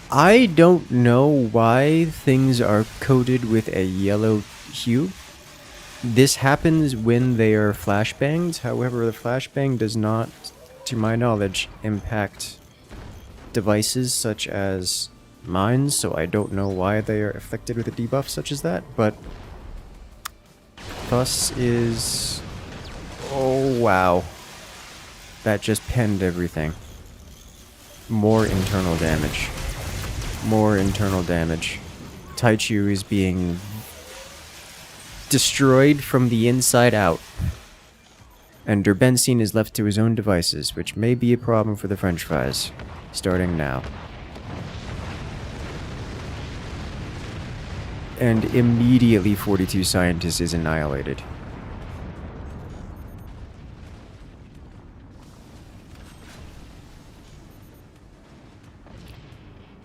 I don't know why things are coated with a yellow hue. This happens when they are flashbanged. However, the flashbang does not, to my knowledge, impact devices such as mines, so I don't know why they are affected with a debuff such as that, but thus is... Oh, wow. That just penned everything. More internal damage. More internal damage. Taichu is being destroyed from the inside out. And Derbenzine is left to his own devices, which may be a problem for the French fries. Starting now. And immediately 42 scientists is annihilated.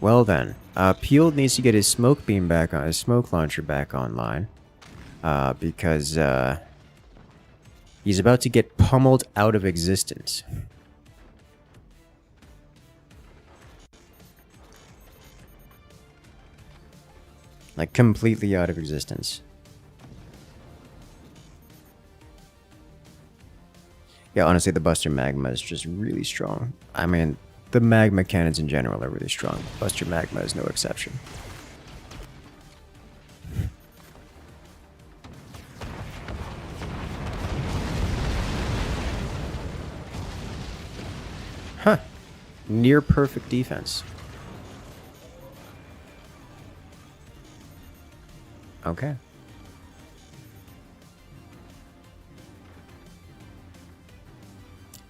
Well then, Peel needs to get his smoke beam back on, his smoke launcher back online. because he's about to get pummeled out of existence. Like, completely out of existence. Yeah, honestly, the Buster Magma is just really strong. I mean, the Magma cannons in general are really strong. Buster Magma is no exception. Huh. Near perfect defense. Okay.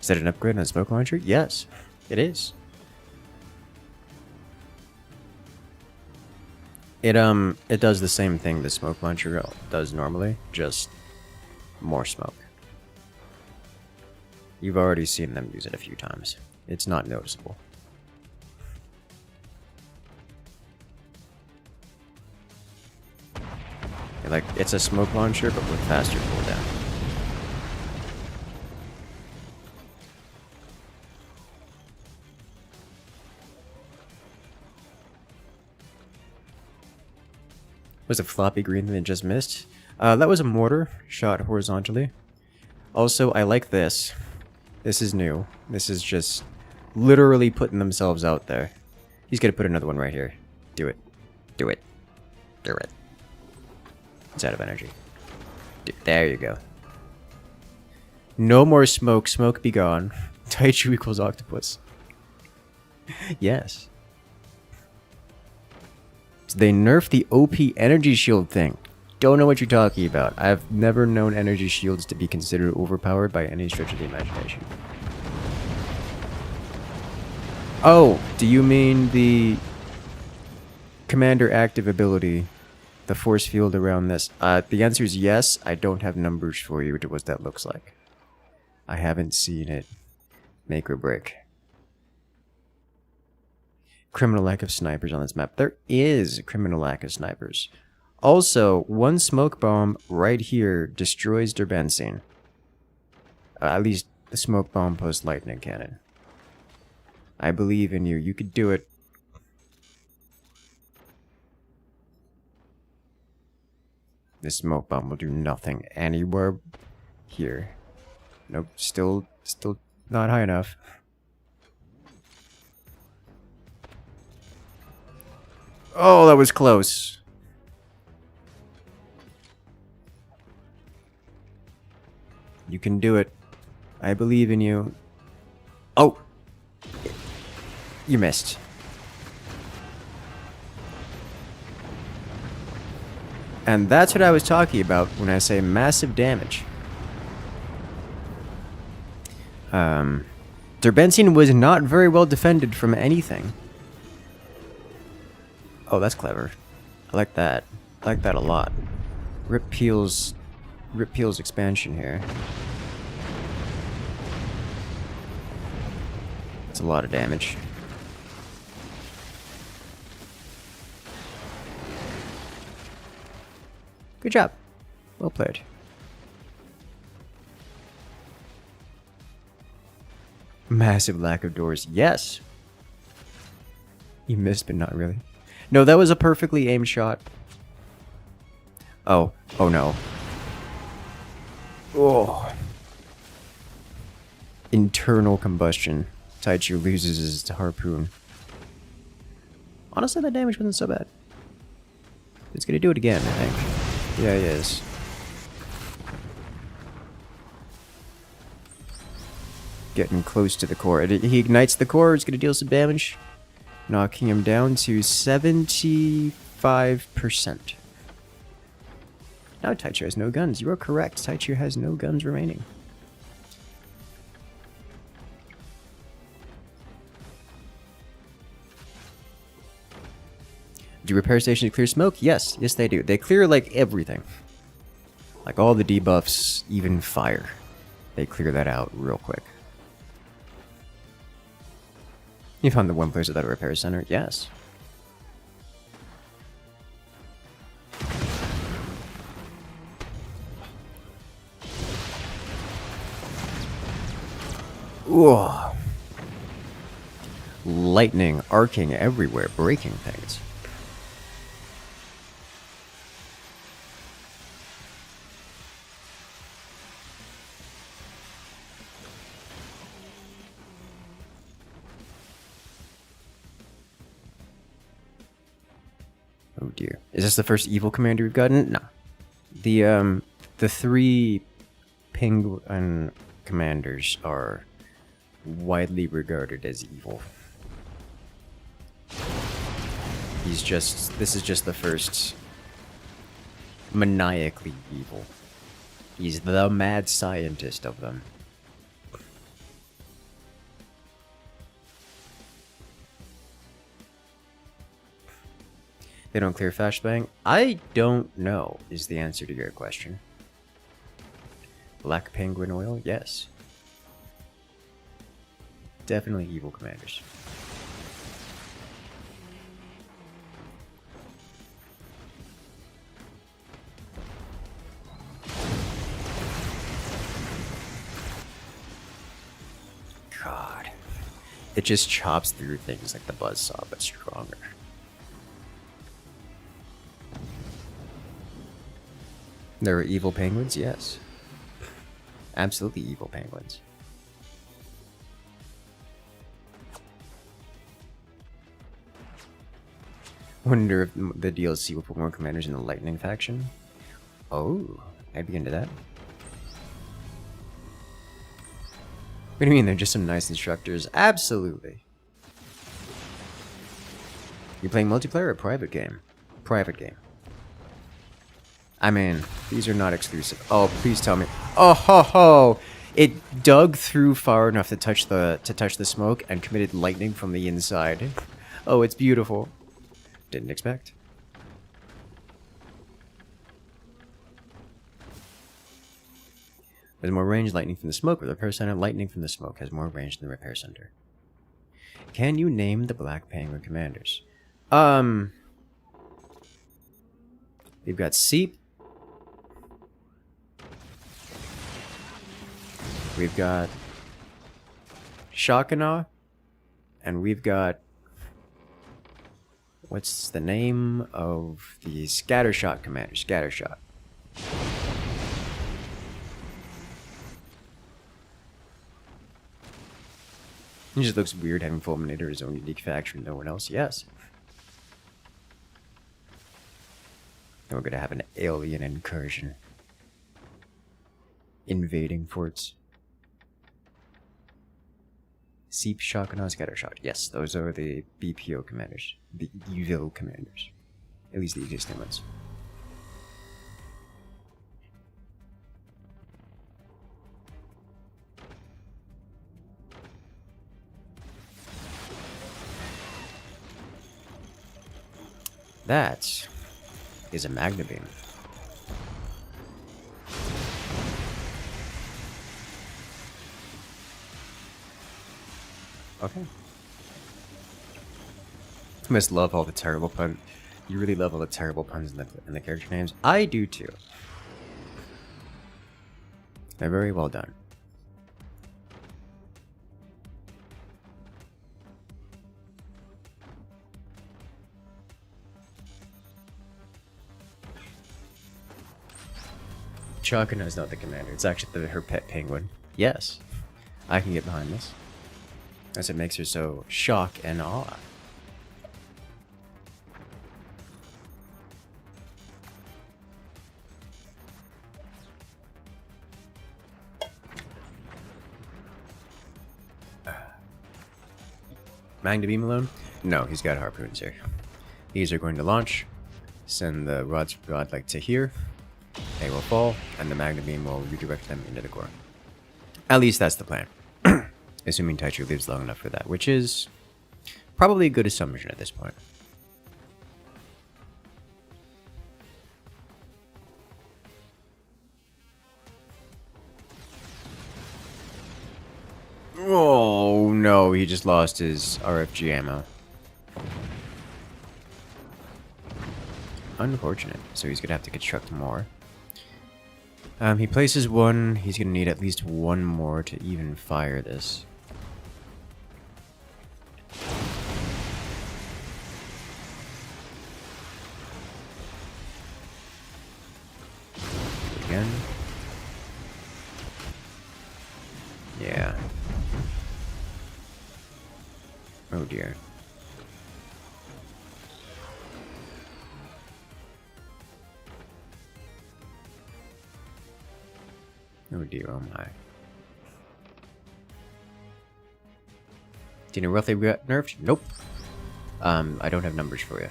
Is that an upgrade on a smoke launcher? Yes, it is. It does the same thing the smoke launcher does normally, just more smoke. You've already seen them use it a few times. It's not noticeable. Like, it's a smoke launcher, but with faster cooldown. Was it floppy green that just missed? That was a mortar shot horizontally. Also, I like this. This is new. This is just literally putting themselves out there. He's gonna put another one right here. Do it. Do it. Do it. It's out of energy. There you go. No more smoke. Smoke be gone. Taichu equals octopus. Yes. So they nerfed the OP energy shield thing. Don't know what you're talking about. I've never known energy shields to be considered overpowered by any stretch of the imagination. Oh, do you mean the commander active ability? The force field around this. The answer is yes. I don't have numbers for you to what that looks like. I haven't seen it make or break. Criminal lack of snipers on this map. There is a criminal lack of snipers. Also, one smoke bomb right here destroys their benzene. At least the smoke bomb post lightning cannon. I believe in you. You could do it. This smoke bomb will do nothing anywhere here. Nope, still not high enough. Oh, that was close. You can do it. I believe in you. Oh! You missed. And that's what I was talking about when I say massive damage. Their benzene was not very well defended from anything. Oh, that's clever. I like that. I like that a lot. Rip Peel's expansion here. It's a lot of damage. Good job. Well played. Massive lack of doors. Yes. You missed, but not really. No, that was a perfectly aimed shot. Oh. Oh no. Oh. Internal combustion. Taichu loses his harpoon. Honestly, that damage wasn't so bad. It's gonna do it again, I think. Yeah, he is. Getting close to the core. He ignites the core, it's gonna deal some damage. Knocking him down to 75%. Now Taichu has no guns. You are correct. Taichu has no guns remaining. Do repair stations clear smoke? Yes. Yes, they do. They clear, like, everything. Like, all the debuffs, even fire. They clear that out real quick. You found the one place without a repair center? Yes. Whoa. Lightning arcing everywhere, breaking things. Oh dear. Is this the first evil commander we've gotten? No. The 3 penguin commanders are widely regarded as evil. This is just the first maniacally evil. He's the mad scientist of them. They don't clear flashbang? I don't know, is the answer to your question. Black penguin oil? Yes. Definitely evil commanders. God. It just chops through things like the buzzsaw, but stronger. There are evil penguins? Yes. Absolutely evil penguins. Wonder if the DLC will put more commanders in the Lightning faction? Oh, I'd be into that. What do you mean, they're just some nice instructors? Absolutely. You playing multiplayer or private game? Private game. I mean, these are not exclusive. Oh, please tell me. Oh ho ho! It dug through far enough to touch the smoke and committed lightning from the inside. Oh, it's beautiful. Didn't expect. There's more range lightning from the smoke. The repair center lightning from the smoke has more range than the repair center. Can you name the Black Penguin commanders? We've got Seep. We've got Shockana. And we've got... What's the name of the Scattershot commander? Scattershot. It just looks weird having Fulminator his own unique faction, no one else. Yes. And we're gonna have an alien incursion. Invading forts. Seep, Shockana, Scattershot. Yes, those are the BPO commanders. The evil commanders. At least the existing ones. That is a Magna Beam. Okay. You must love all the terrible puns. You really love all the terrible puns in the character names. I do too. They're very well done. Chakana is not the commander. It's actually her pet penguin. Yes, I can get behind this. As it makes her so shock and awe. Magna Beam alone? No, he's got harpoons here. These are going to launch, send the rodlike to here. They will fall, and the Magna Beam will redirect them into the core. At least that's the plan. Assuming Taichu lives long enough for that, which is probably a good assumption at this point. Oh no, he just lost his RFG ammo. Unfortunate, so he's gonna have to construct more. He places one, he's gonna need at least one more to even fire this. again. Yeah. Oh dear. Oh dear, oh my. Do you know what they got nerfed? Nope. I don't have numbers for you.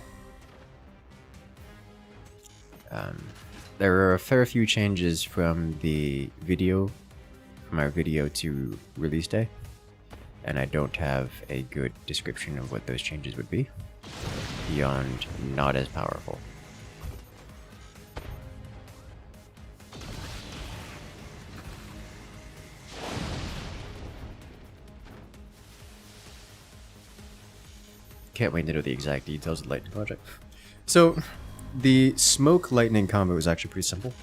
There are a fair few changes from our video to release day, and I don't have a good description of what those changes would be, beyond not as powerful. Can't wait to know the exact details of the Lightning Project. So, the Smoke Lightning combo is actually pretty simple.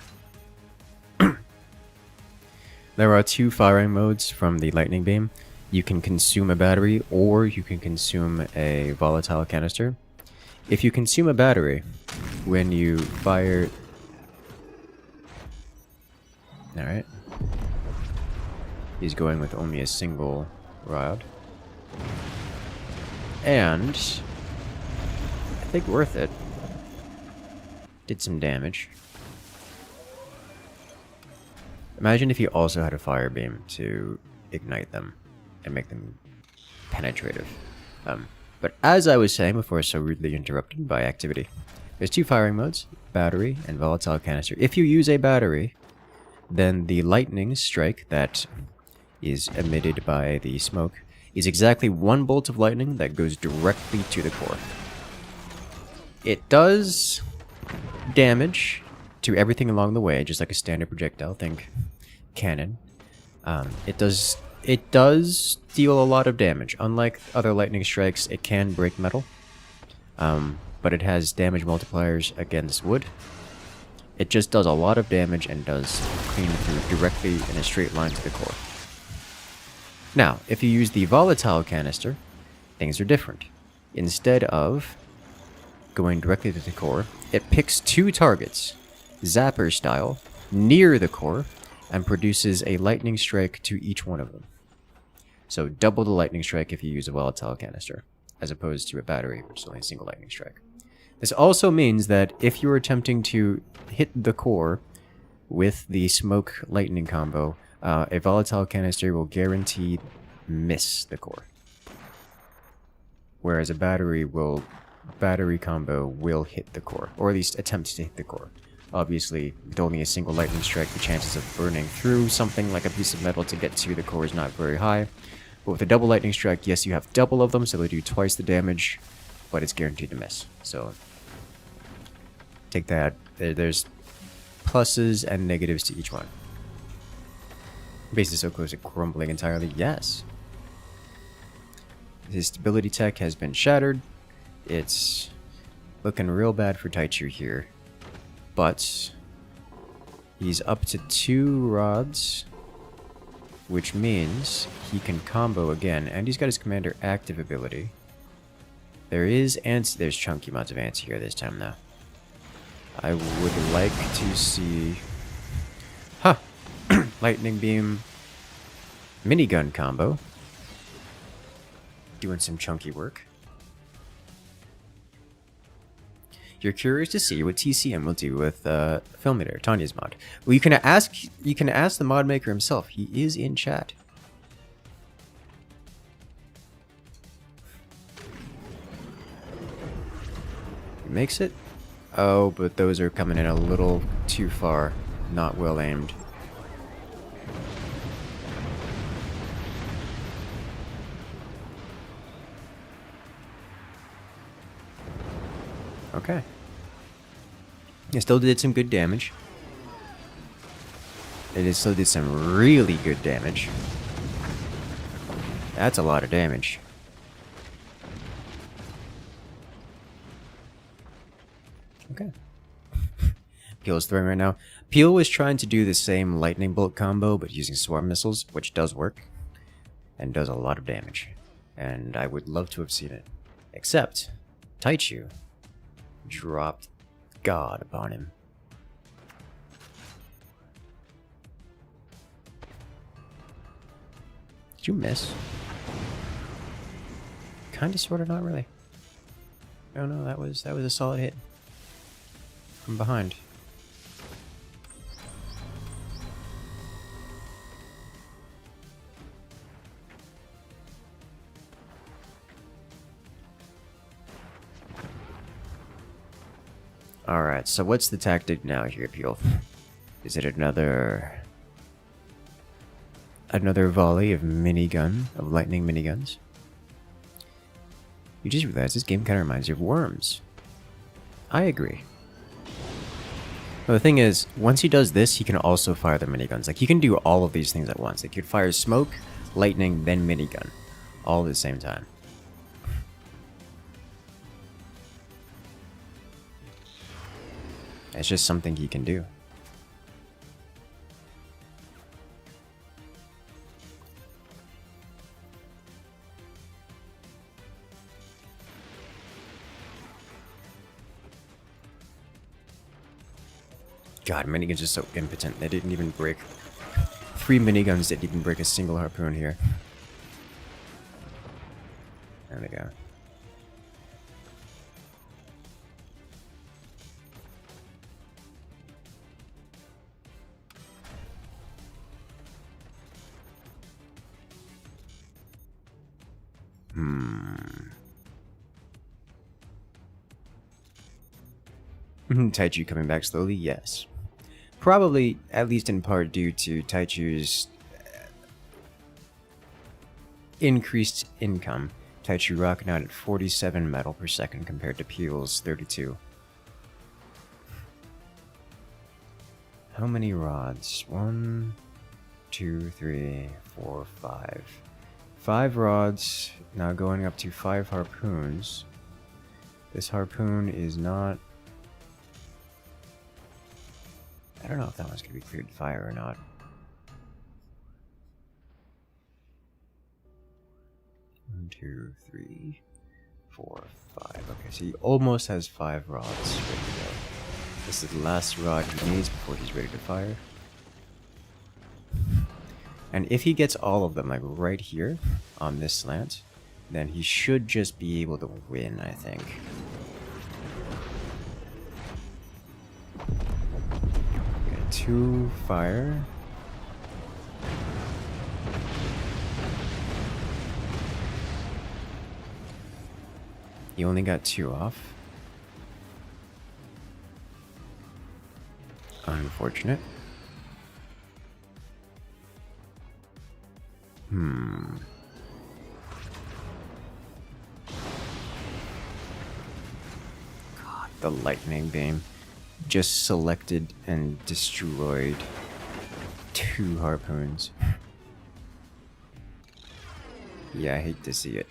There are 2 firing modes from the Lightning Beam. You can consume a battery, or you can consume a volatile canister. If you consume a battery, when you fire... Alright. He's going with only a single rod. And... I think worth it. Did some damage. Imagine if you also had a fire beam to ignite them and make them penetrative. But as I was saying before, so rudely interrupted by activity, there's 2 firing modes, battery and volatile canister. If you use a battery, then the lightning strike that is emitted by the smoke is exactly 1 bolt of lightning that goes directly to the core. It does damage to everything along the way, just like a standard projectile, think cannon. It does deal a lot of damage. Unlike other lightning strikes, it can break metal, but it has damage multipliers against wood. It just does a lot of damage and does clean through directly in a straight line to the core. Now, if you use the volatile canister, things are different. Instead of going directly to the core, it picks 2 targets, zapper style, near the core, and produces a lightning strike to each one of them. So double the lightning strike if you use a volatile canister, as opposed to a battery, which is only a single lightning strike. This also means that if you're attempting to hit the core with the smoke lightning combo, a volatile canister will guarantee miss the core. Whereas a battery combo will hit the core, or at least attempt to hit the core. Obviously, with only a single lightning strike, the chances of burning through something like a piece of metal to get to the core is not very high. But with a double lightning strike, yes, you have double of them, so they do twice the damage, but it's guaranteed to miss. So, take that. There's pluses and negatives to each one. Base is so close to crumbling entirely. Yes. His stability tech has been shattered. It's looking real bad for Taichu here. But he's up to 2 rods, which means he can combo again, and he's got his commander active ability. There's chunky amounts of ants here this time though. I would like to see lightning beam minigun combo. Doing some chunky work. You're curious to see what TCM will do with Filmator, Tanya's mod. Well, you can ask the mod maker himself. He is in chat. He makes it. Oh, but those are coming in a little too far. Not well aimed. Okay. It still did some good damage. It still did some really good damage. That's a lot of damage. Okay. Peel's throwing right now. Peel was trying to do the same lightning bolt combo, but using swarm missiles, which does work. And does a lot of damage. And I would love to have seen it. Except, Taichu dropped God upon him. you miss? Kinda, sorta, not really. Oh no, that was a solid hit. From behind. Alright, so what's the tactic now here, Peel? Is it another volley of lightning miniguns? You just realized this game kind of reminds you of Worms. I agree. Well, the thing is, once he does this, he can also fire the miniguns. Like, he can do all of these things at once. Like, he could fire smoke, lightning, then minigun. All at the same time. It's just something he can do. God, miniguns are so impotent. They didn't even break. 3 miniguns didn't even break a single harpoon here. There we go. Taichu coming back slowly? Yes. Probably, at least in part, due to Taichu's increased income. Taichu rocking out at 47 metal per second compared to Peel's 32. How many rods? 1, 2, 3, 4, 5. 5 rods, now going up to 5 harpoons. This harpoon is not... I don't know if that one's going to be cleared fire or not. 1, 2, 3, 4, 5. Okay, so he almost has 5 rods ready to go. This is the last rod he needs before he's ready to fire. And if he gets all of them, like right here, on this slant, then he should just be able to win, I think. Okay, 2 fire. He only got 2 off. Unfortunate. God, the lightning beam just selected and destroyed 2 harpoons. Yeah, I hate to see it.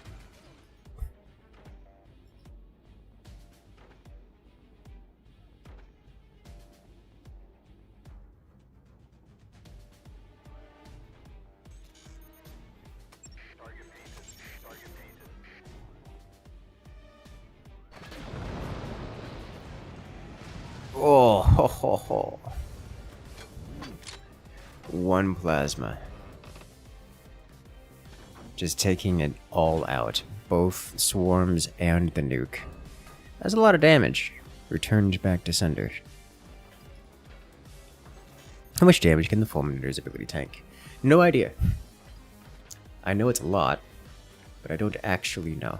Oh, ho, ho, ho. 1 plasma. Just taking it all out. Both swarms and the nuke. That's a lot of damage. Returned back to sender. How much damage can the Fulminator's ability tank? No idea. I know it's a lot, but I don't actually know.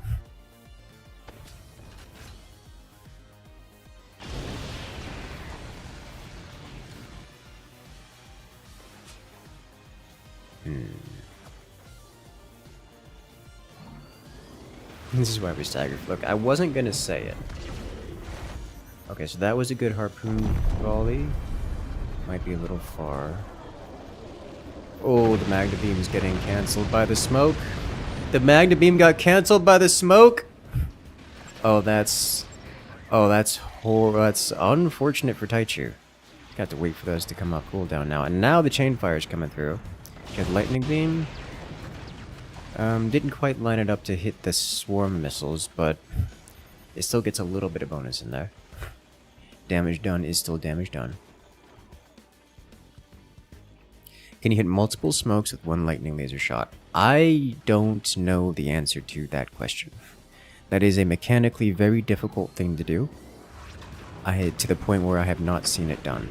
This is why we staggered. Look, I wasn't gonna say it. Okay, so that was a good harpoon volley. Might be a little far. Oh, the Magna Beam is getting cancelled by the smoke. The Magna Beam got cancelled by the smoke. Oh, that's unfortunate for Taichu. Got to wait for those to come up cooldown now, and now the chain fire is coming through. Got Lightning Beam. Didn't quite line it up to hit the swarm missiles, but it still gets a little bit of bonus in there. Damage done is still damage done. Can you hit multiple smokes with one lightning laser shot? I don't know the answer to that question. That is a mechanically very difficult thing to do. To the point where I have not seen it done.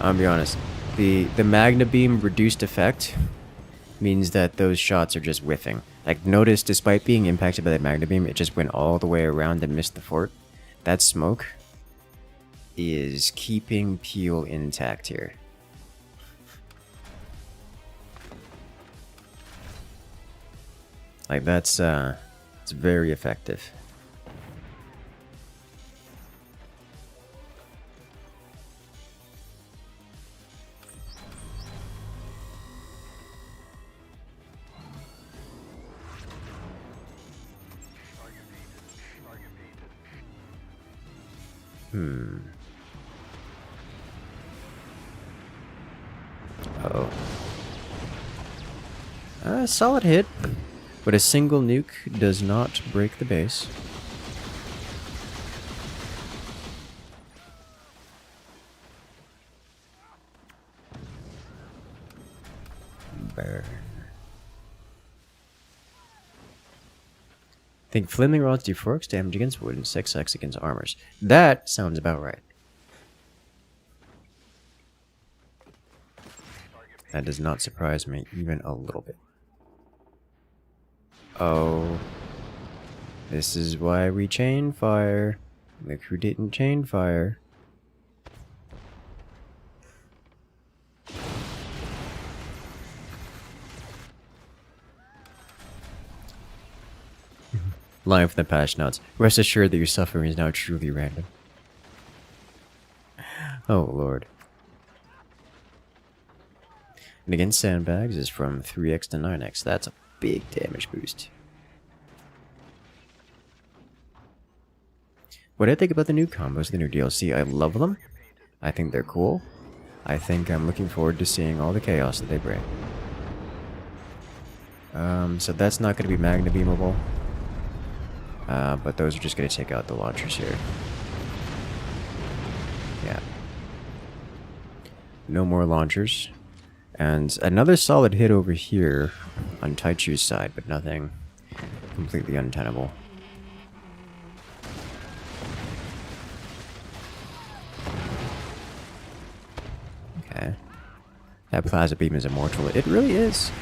I'll be honest. The Magna Beam reduced effect means that those shots are just whiffing. Like, notice, despite being impacted by the Magna Beam, it just went all the way around and missed the fort. That smoke is keeping Peel intact here. Like, it's very effective. Uh-oh. Solid hit, but a single nuke does not break the base. Burn. I think flaming rods do 4x damage against wood and 6x against armors. That sounds about right. That does not surprise me even a little bit. Oh. This is why we chain fire. Look who didn't chain fire. Line from the patch notes. Rest assured that your suffering is now truly random. Oh lord. And against sandbags is from 3x to 9x. That's a big damage boost. What do I think about the new combos, the new DLC? I love them. I think they're cool. I think I'm looking forward to seeing all the chaos that they bring. So that's not going to be Magna Beamable. But those are just going to take out the launchers here. Yeah. No more launchers. And another solid hit over here on Taichu's side, but nothing completely untenable. Okay. That plasma beam is immortal. It really is.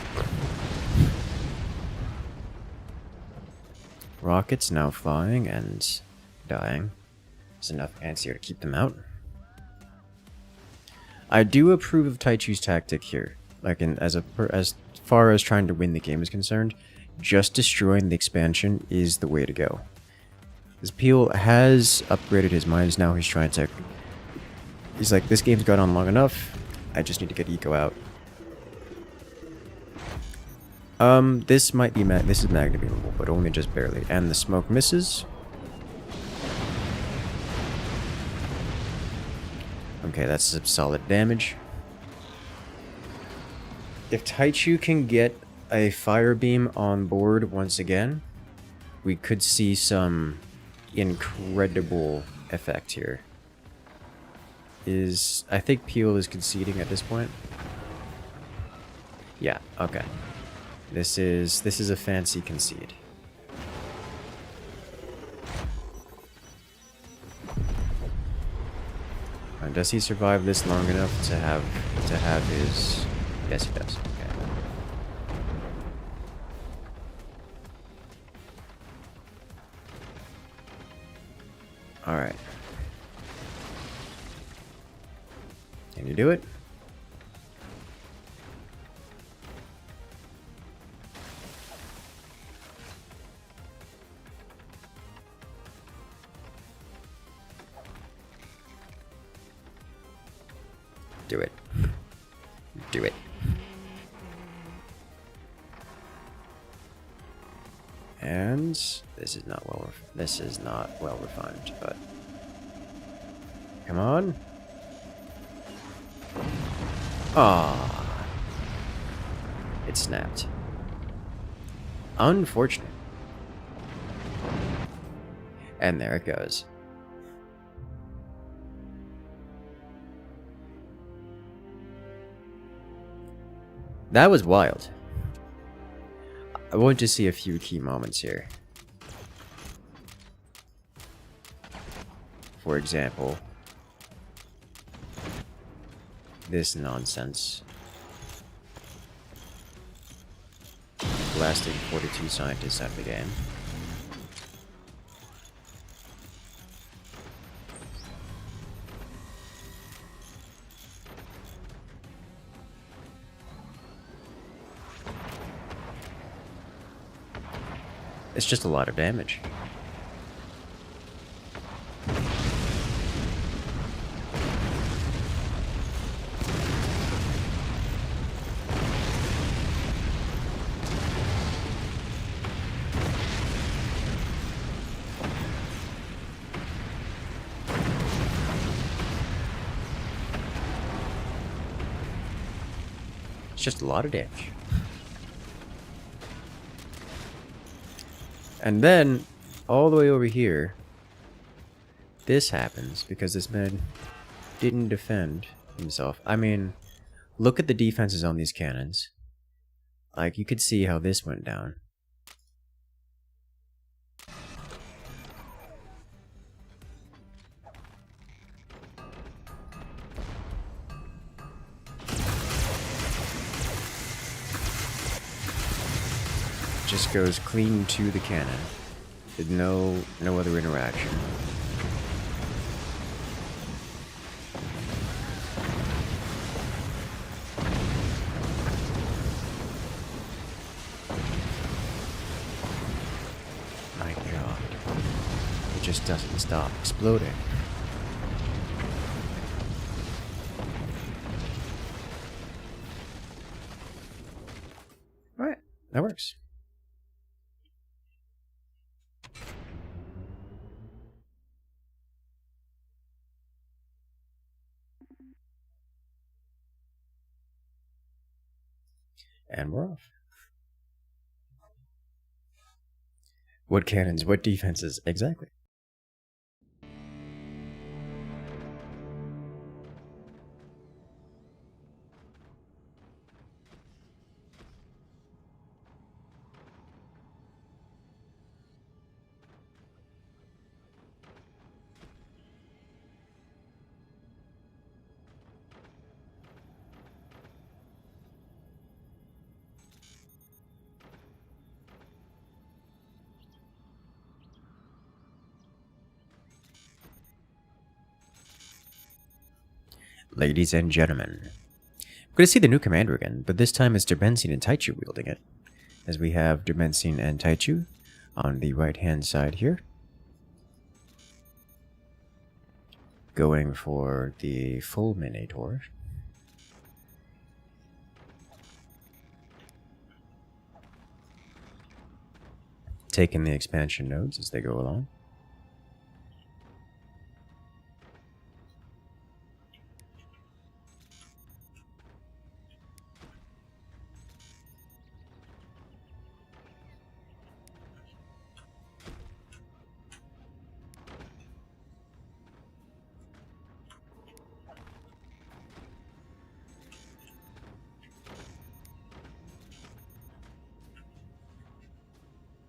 Rockets now flying and dying. There's enough ants here to keep them out. I do approve of Taichu's tactic here. Like, as far as trying to win the game is concerned, just destroying the expansion is the way to go. Because Peel has upgraded his mines now. He's trying to... He's like, this game's gone on long enough. I just need to get Eco out. This might be this is Magna Beamable, but only just barely. And the smoke misses. Okay, that's some solid damage. If Taichu can get a fire beam on board once again, we could see some incredible effect here. I think Peel is conceding at this point. Yeah, okay. This is a fancy concede. Does he survive this long enough to have his... Yes, he does. Okay. Alright. Can you do it? Do it. Do it. And this is not well refined, but come on. Ah, it snapped. Unfortunate. And there it goes. That was wild. I want to see a few key moments here. For example, this nonsense. Blasting 42 scientists out of the game. It's just a lot of damage. It's just a lot of damage. And then, all the way over here, this happens because this man didn't defend himself. I mean, look at the defenses on these cannons. Like, you could see how this went down. Just goes clean to the cannon. With no other interaction. My god. It just doesn't stop exploding. Alright, that works. And we're off. What cannons, what defenses, exactly. Ladies and gentlemen, we're going to see the new commander again, but this time it's Derbensine and Taichu wielding it. As we have Derbensine and Taichu on the right-hand side here. Going for the Fulminator. Taking the expansion nodes as they go along.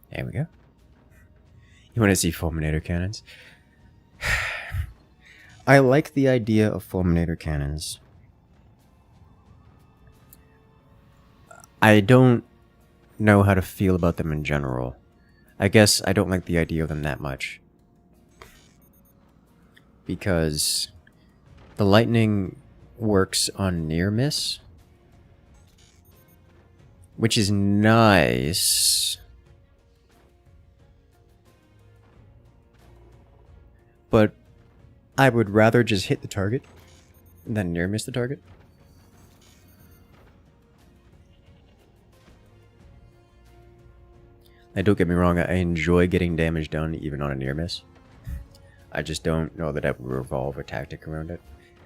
There we go. You want to see fulminator cannons? I like the idea of fulminator cannons. I don't know how to feel about them in general. I guess I don't like the idea of them that much. Because the lightning works on near miss, which is nice. But I would rather just hit the target than near miss the target. And don't get me wrong, I enjoy getting damage done even on a near miss. I just don't know that I would revolve a tactic around it.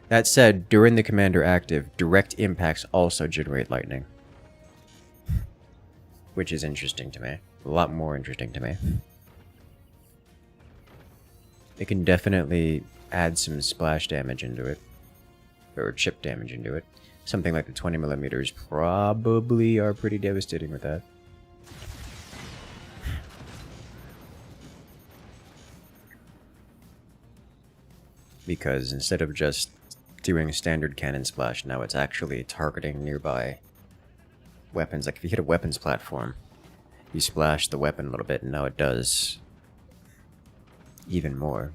That said, during the commander active, direct impacts also generate lightning. Which is interesting to me. A lot more interesting to me. It can definitely add some splash damage into it. Or chip damage into it. Something like the 20mm probably are pretty devastating with that. Because instead of just doing standard cannon splash, now it's actually targeting nearby weapons. Like if you hit a weapons platform, you splash the weapon a little bit, and now it does even more.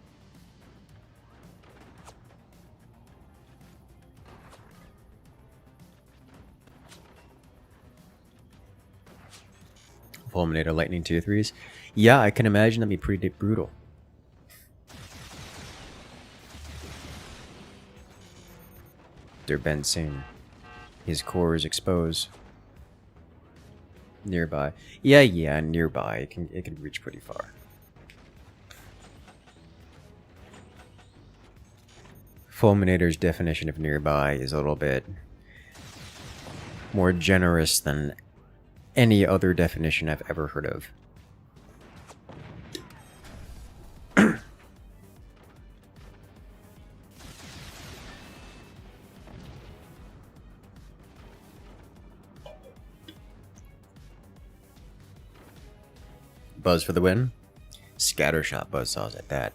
Fulminator Lightning Tier 3s. Yeah, I can imagine that'd be pretty brutal. They're Benzine. His core is exposed. Nearby. Yeah, nearby. It can reach pretty far. Fulminator's definition of nearby is a little bit more generous than any other definition I've ever heard of. Buzz for the win. Scattershot buzzsaws at that.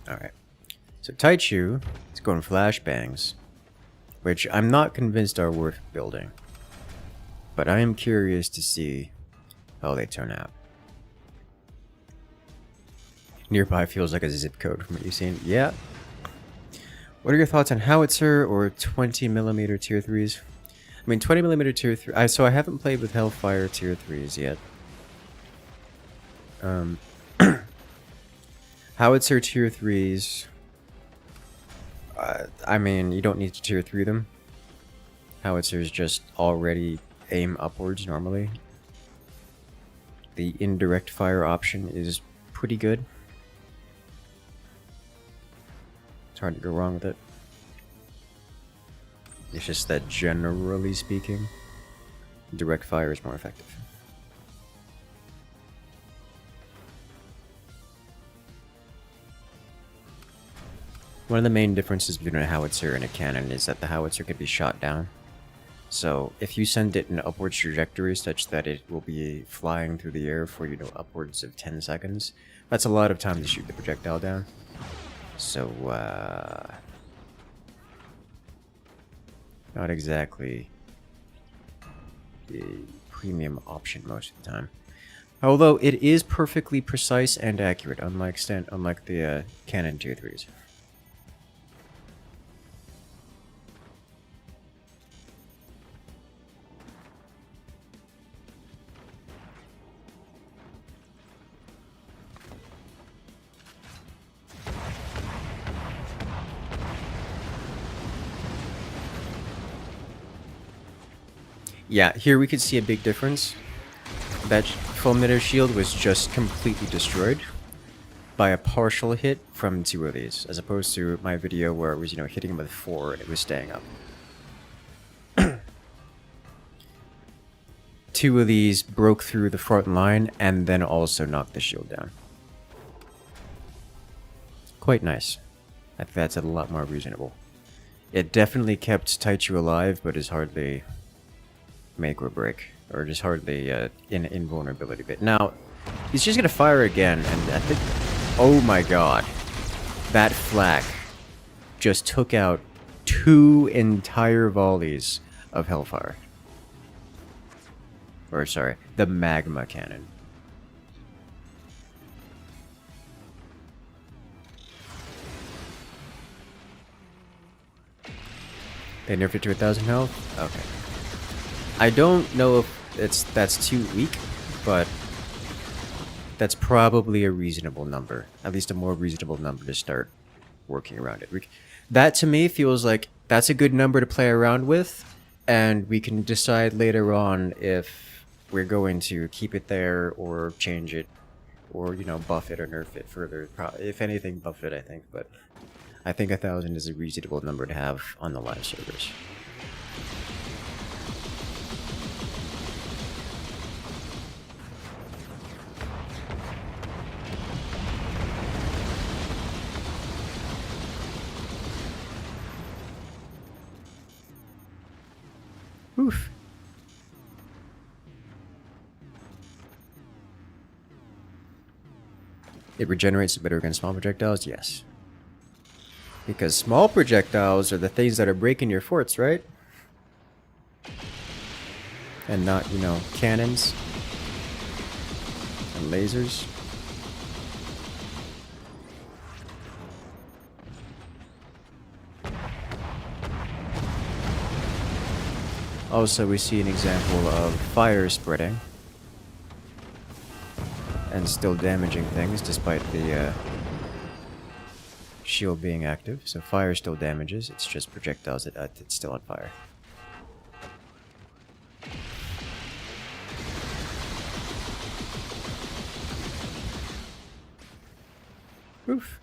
Alright. So Taichu is going flashbangs, which I'm not convinced are worth building. But I am curious to see how they turn out. Nearby feels like a zip code from what you've seen. Yeah. What are your thoughts on howitzer or 20mm tier 3s? I mean, 20mm tier 3... So I haven't played with Hellfire tier 3s yet. Howitzer tier 3s... I mean, you don't need to tier 3 them. Howitzers just already aim upwards normally. The indirect fire option is pretty good. It's hard to go wrong with it. It's just that generally speaking, direct fire is more effective. One of the main differences between a howitzer and a cannon is that the howitzer can be shot down. So if you send it in an upwards trajectory such that it will be flying through the air for, upwards of 10 seconds, that's a lot of time to shoot the projectile down. So, not exactly the premium option most of the time. Although it is perfectly precise and accurate, unlike the cannon tier 3s. Yeah, here we could see a big difference. That fulminator shield was just completely destroyed by a partial hit from 2 of these, as opposed to my video where it was, hitting him with 4 and it was staying up. 2 of these broke through the front line and then also knocked the shield down. Quite nice. I think that's a lot more reasonable. It definitely kept Taichu alive, but is hardly make or break, or just hardly in invulnerability bit. Now, he's just gonna fire again, and I think, oh my god, that flak just took out 2 entire volleys of Hellfire. Or sorry, the magma cannon. They nerfed it to 1,000 health? Okay. I don't know if that's too weak, but that's probably a reasonable number. At least a more reasonable number to start working around it. That to me feels like that's a good number to play around with, and we can decide later on if we're going to keep it there or change it, or buff it or nerf it further. If anything, buff it, I think. But I think 1,000 is a reasonable number to have on the live servers. Oof. It regenerates better against small projectiles? Yes. Because small projectiles are the things that are breaking your forts, right? And not, you know, cannons and lasers. Also, we see an example of fire spreading and still damaging things despite the shield being active. So fire still damages, it's just projectiles that it's still on fire. Oof.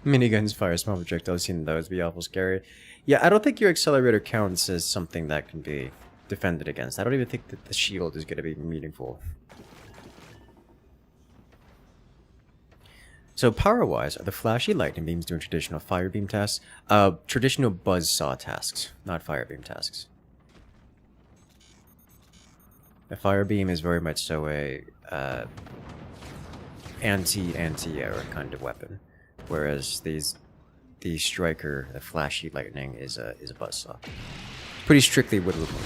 Miniguns fire small projectiles, seen those be awful scary. Yeah, I don't think your accelerator counts as something that can be defended against. I don't even think that the shield is going to be meaningful. So power-wise, are the flashy lightning beams doing traditional fire beam tasks? Traditional buzzsaw tasks, not fire beam tasks. The fire beam is very much so a anti-air kind of weapon, whereas the striker, the flashy lightning, is a buzzsaw. Pretty strictly wood removal,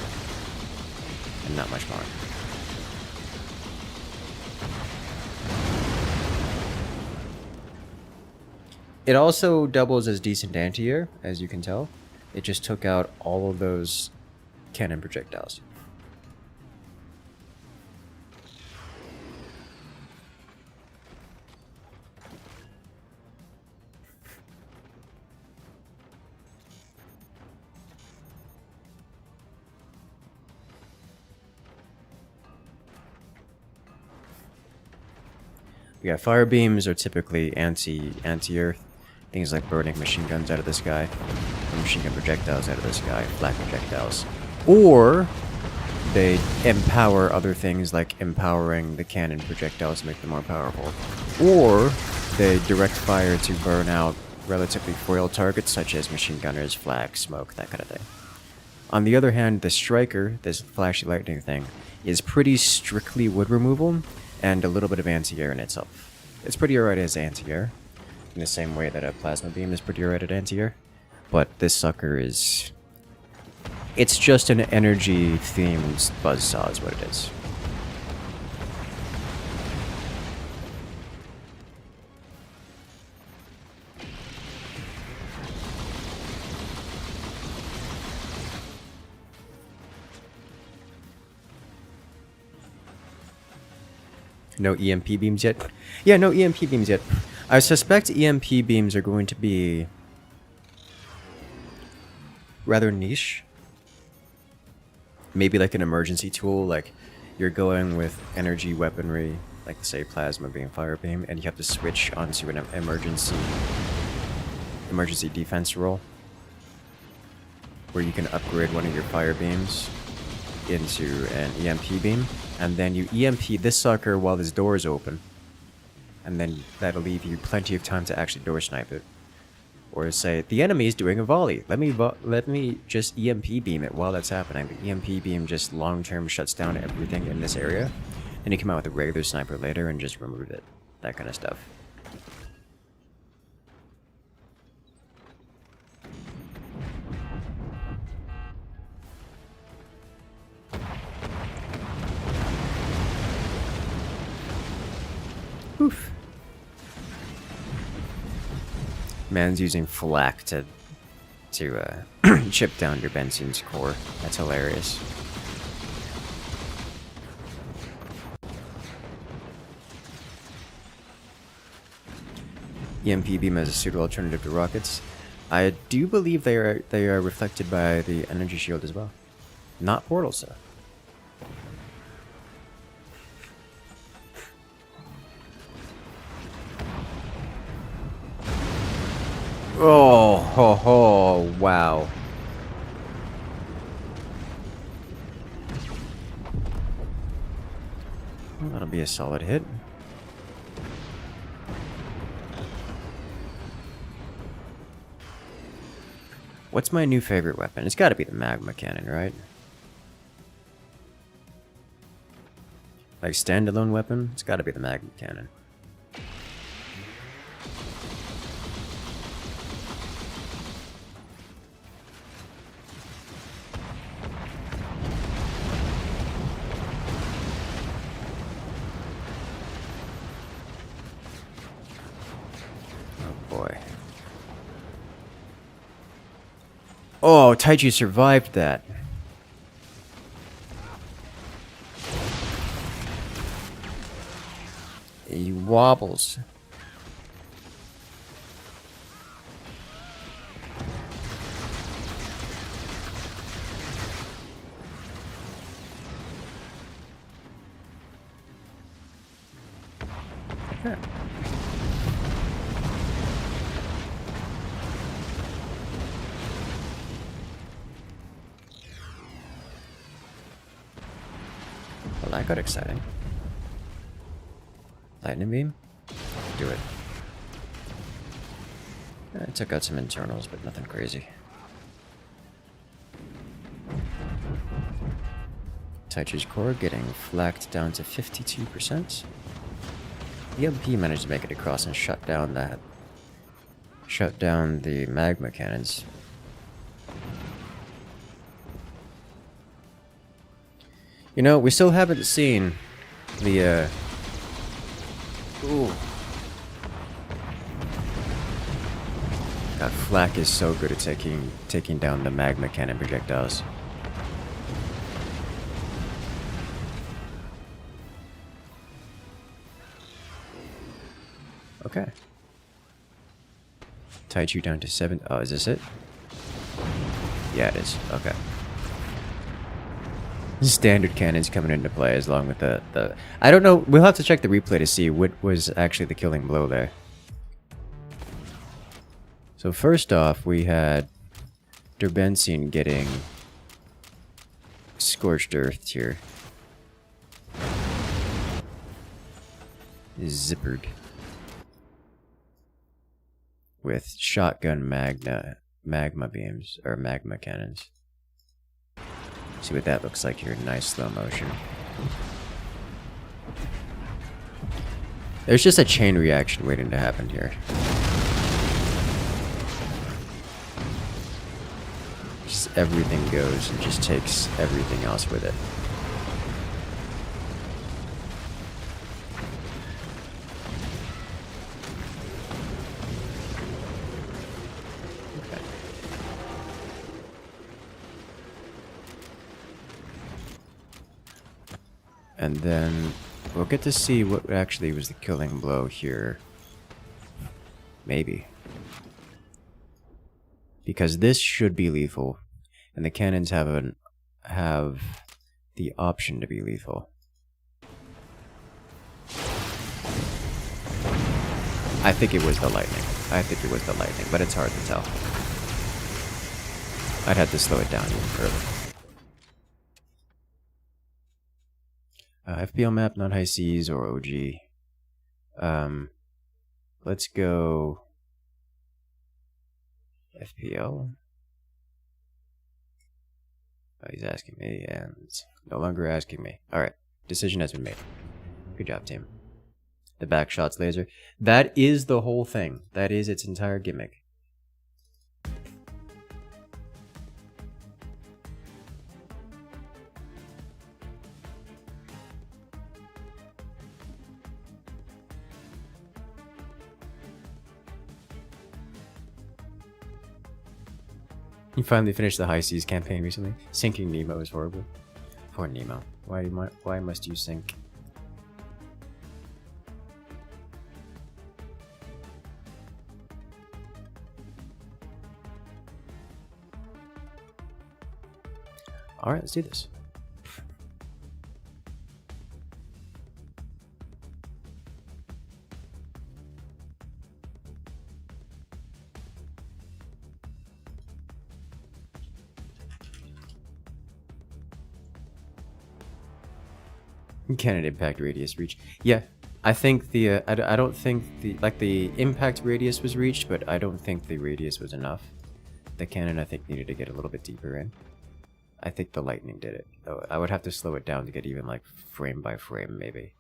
and not much more. It also doubles as decent anti-air, as you can tell. It just took out all of those cannon projectiles. Yeah, fire beams are typically anti-earth. Things like burning machine guns out of the sky, or machine gun projectiles out of the sky, black projectiles. Or they empower other things like empowering the cannon projectiles to make them more powerful. Or they direct fire to burn out relatively frail targets such as machine gunners, flag, smoke, that kind of thing. On the other hand, the striker, this flashy lightning thing, is pretty strictly wood removal and a little bit of anti-air in itself. It's pretty alright as anti-air, in the same way that a plasma beam is pretty alright at anti-air, but this sucker is... it's just an energy-themed buzzsaw is what it is. No EMP beams yet? Yeah, no EMP beams yet. I suspect EMP beams are going to be rather niche. Maybe like an emergency tool, like you're going with energy weaponry, like say plasma beam, fire beam, and you have to switch onto an emergency defense role, where you can upgrade one of your fire beams into an EMP beam, and then you EMP this sucker while this door is open, and then that'll leave you plenty of time to actually door snipe it. Or say, the enemy is doing a volley. Let me just EMP beam it while that's happening. The EMP beam just long-term shuts down everything in this area. Then you come out with a regular sniper later and just remove it. That kind of stuff. Oof. Man's using flak to chip down your Benzine's core. That's hilarious. EMP beam as a pseudo alternative to rockets. I do believe they are reflected by the energy shield as well. Not portals though. Oh, ho, ho, wow. Well, that'll be a solid hit. What's my new favorite weapon? It's got to be the magma cannon, right? Like standalone weapon, it's got to be the magma cannon. Oh boy. Oh, Taichi survived that. He wobbles. Huh. Well, that got exciting. Lightning beam? Do it. I took out some internals, but nothing crazy. Taichi's core getting flacked down to 52%. The LP managed to make it across and shut down the magma cannons. You know, we still haven't seen the ooh. God, Flak is so good at taking down the magma cannon projectiles. Okay. Taichu down to 7. Oh, is this it? Yeah, it is. Okay. Standard cannons coming into play as long with the... I don't know. We'll have to check the replay to see what was actually the killing blow there. So first off, we had Derbenzine getting scorched earth here. Zippered. With shotgun magma beams, or magma cannons. See what that looks like here in nice slow motion. There's just a chain reaction waiting to happen here. Just everything goes and just takes everything else with it. And then we'll get to see what actually was the killing blow here. Maybe. Because this should be lethal. And the cannons have the option to be lethal. I think it was the lightning. But it's hard to tell. I'd have to slow it down even further. FPL map, not high seas or OG. Let's go FPL. Oh, he's asking me, and it's no longer asking me. Alright, decision has been made. Good job, team. The back shots laser. That is the whole thing. That is its entire gimmick. You finally finished the High Seas campaign recently. Sinking Nemo is horrible. Poor Nemo. Why must you sink? Alright, let's do this. Cannon impact radius reach. Yeah, I think the I don't think the impact radius was reached, but I don't think the radius was enough. The cannon I think needed to get a little bit deeper in. I think the lightning did it. Though I would have to slow it down to get even like frame by frame maybe.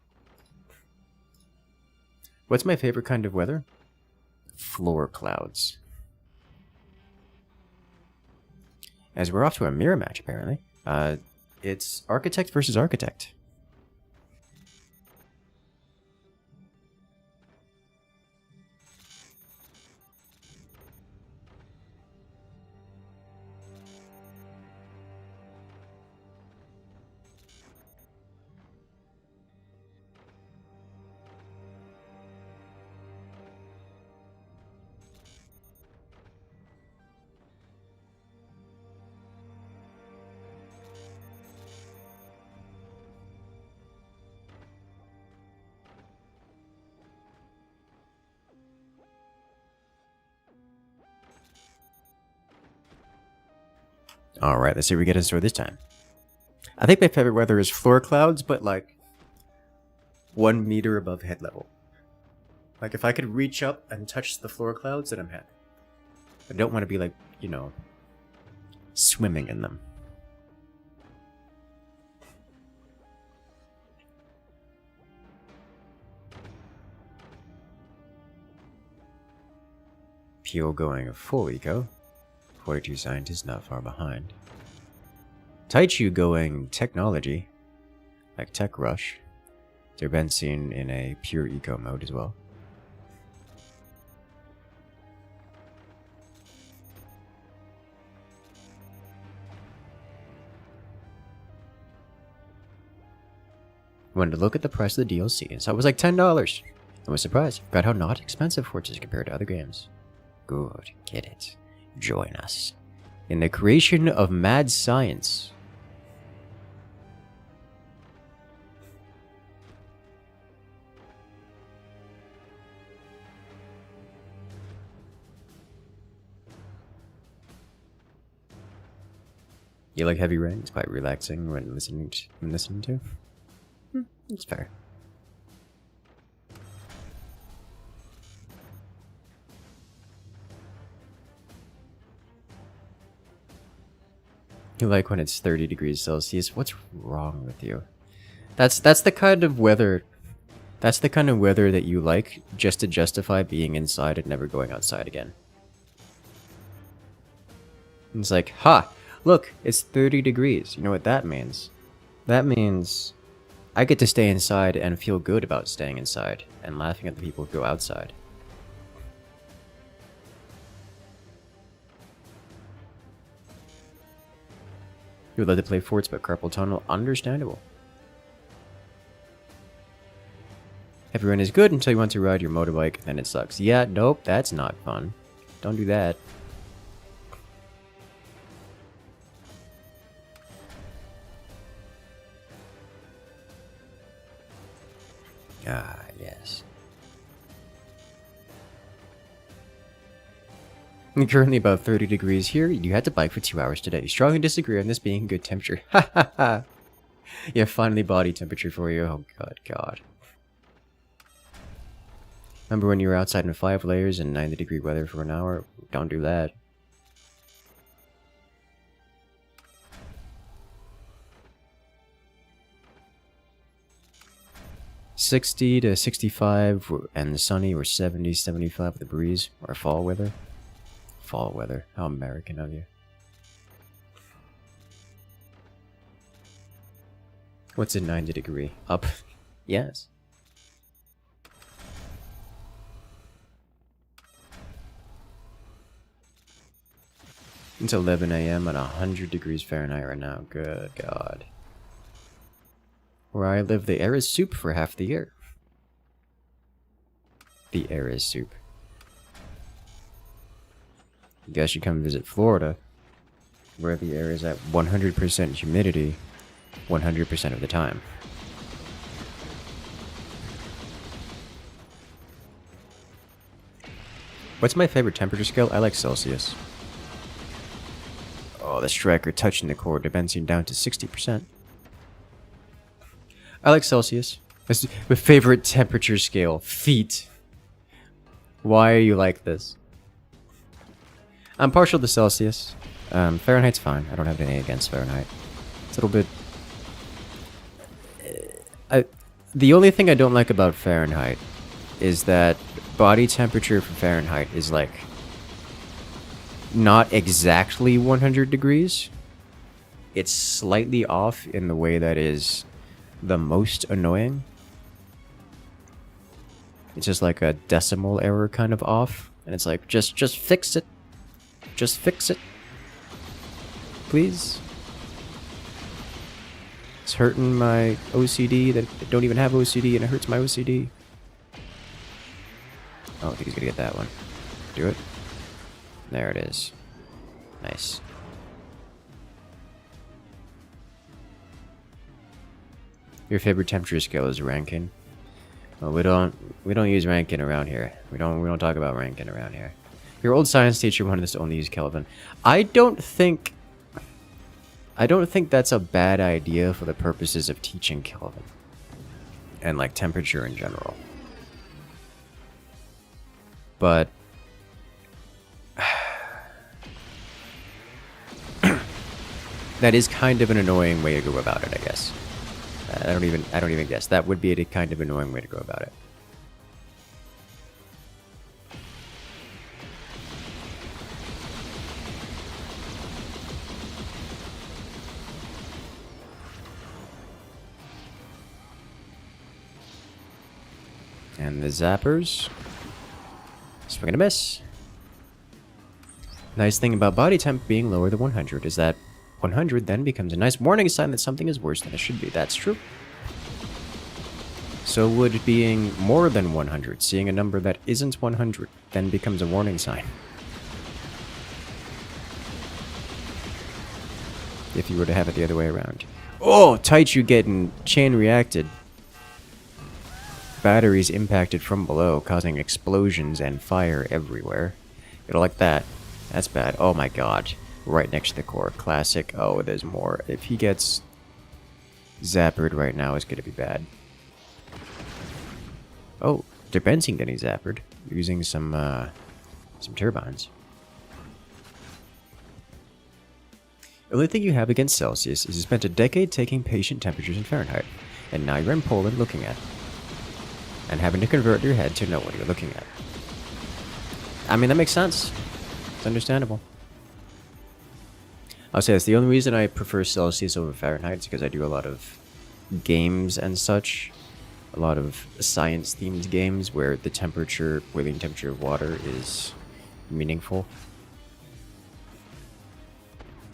What's my favorite kind of weather? Floor clouds. As we're off to a mirror match apparently. It's architect versus architect. Alright, let's see what we get in store this time. I think my favorite weather is floor clouds, but like 1 meter above head level. Like if I could reach up and touch the floor clouds, then I'm happy. I don't want to be like, you know, swimming in them. Peel going full eco. 42 scientists not far behind. Taichu going technology, like tech rush. They're been seen in a pure eco mode as well. Wanted to look at the price of the DLC and saw it was like $10. I was surprised. Forgot how not expensive Forts is compared to other games. Good, get it. Join us in the creation of mad science. You like heavy rain? It's quite relaxing when listening to. It's fair. You like when it's 30 degrees Celsius? What's wrong with you? That's the kind of weather. That's the kind of weather that you like just to justify being inside and never going outside again. It's like, ha! Look, it's 30 degrees. You know what that means? That means I get to stay inside and feel good about staying inside and laughing at the people who go outside. You would like to play Forts but carpal tunnel? Understandable. Everyone is good until you want to ride your motorbike, then it sucks. Yeah, nope, that's not fun. Don't do that. Ah, yes. Currently about 30 degrees here. You had to bike for 2 hours today. Strongly disagree on this being good temperature. Ha ha ha. Yeah, finally body temperature for you. Oh god. Remember when you were outside in 5 layers and 90-degree weather for an hour? Don't do that. $60 to 65 and sunny, or 70, 75 with a breeze, or fall weather. Fall weather. How American of you. What's a 90 degree? Up? Yes. It's 11 a.m. at 100 degrees Fahrenheit right now. Good God. Where I live, the air is soup for half the year. The air is soup. You guys should come visit Florida, where the air is at 100% humidity 100% of the time. What's my favorite temperature scale? I like Celsius. Oh, the striker touching the core, bouncing down to 60%. I like Celsius. That's my favorite temperature scale. Feet. Why are you like this? I'm partial to Celsius. Fahrenheit's fine. I don't have anything against Fahrenheit. It's a little bit... The only thing I don't like about Fahrenheit is that body temperature for Fahrenheit is like not exactly 100 degrees. It's slightly off in the way that is the most annoying. It's just like a decimal error kind of off, and it's like just fix it. Just fix it. Please. It's hurting my OCD that I don't even have OCD, and it hurts my OCD. Oh, I think he's gonna get that one. Do it. There it is. Nice. Your favorite temperature scale is Rankine. Well, we don't use Rankine around here. We don't talk about Rankine around here. Your old science teacher wanted us to only use Kelvin. I don't think that's a bad idea for the purposes of teaching Kelvin and like temperature in general. But that is kind of an annoying way to go about it, I guess. I don't even guess. That would be a kind of annoying way to go about it. And the zappers. Swing and a miss. Nice thing about body temp being lower than 100 is that 100 then becomes a nice warning sign that something is worse than it should be. That's true. So would being more than 100, seeing a number that isn't 100, then becomes a warning sign. If you were to have it the other way around. Oh, Taichu getting chain reacted. Batteries impacted from below, causing explosions and fire everywhere. You don't like that. That's bad. Oh my god. Right next to the core. Classic. Oh, there's more. If he gets zappered right now, it's gonna be bad. Oh, they're benzing getting zappered. Using some turbines. The only thing you have against Celsius is you spent a decade taking patient temperatures in Fahrenheit, and now you're in Poland looking at it. And having to convert your head to know what you're looking at. I mean, that makes sense. It's understandable. I'll say this, the only reason I prefer Celsius over Fahrenheit is because I do a lot of games and such. A lot of science-themed games where the temperature, boiling temperature of water is meaningful.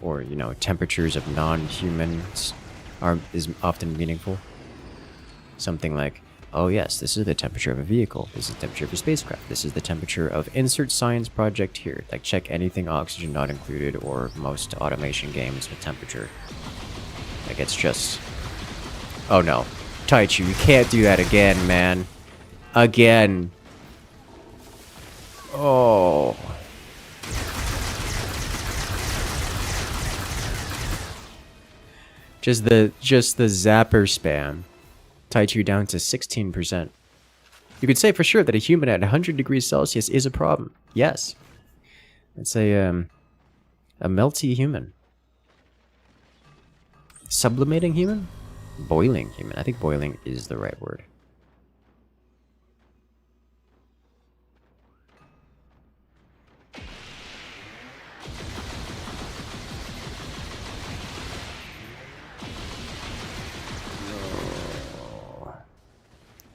Or, you know, temperatures of non-humans is often meaningful. Something like, oh yes, this is the temperature of a vehicle. This is the temperature of a spacecraft. This is the temperature of insert science project here. Like check anything oxygen not included or most automation games with temperature. Like it's just... Oh no. Taichu, you can't do that again, man. Again. Oh. Just the zapper spam. Taichu down to 16%. You could say for sure that a human at 100 degrees Celsius is a problem. Yes. It's a melty human. Sublimating human? Boiling human. I think boiling is the right word.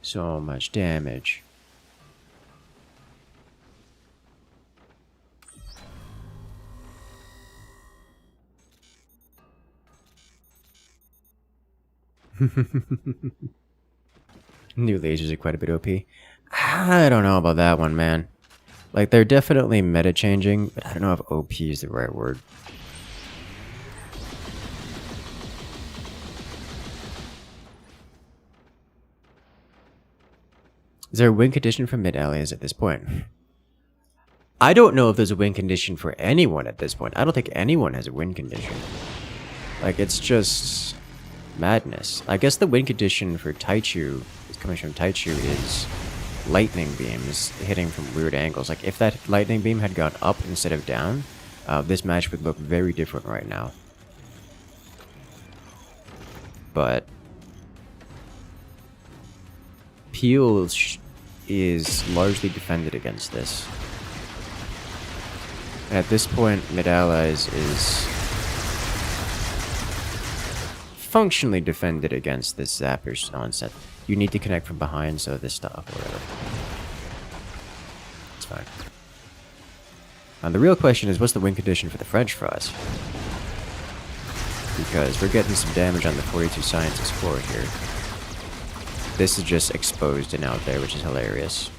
So much damage. New lasers are quite a bit OP. I don't know about that one, man. Like, they're definitely meta-changing, but I don't know if OP is the right word. Is there a win condition for mid-allies at this point? I don't know if there's a win condition for anyone at this point. I don't think anyone has a win condition. Like, it's just... Madness. I guess the win condition for Taichu, is coming from Taichu, is lightning beams hitting from weird angles. Like, if that lightning beam had gone up instead of down, this match would look very different right now. But Peel is largely defended against this. And at this point, Mid Allies is functionally defended against this Zapper's onset. You need to connect from behind, so this stuff, whatever. It's fine. The real question is, what's the win condition for the French fries? Because we're getting some damage on the 42 Scientist core here. This is just exposed and out there, which is hilarious.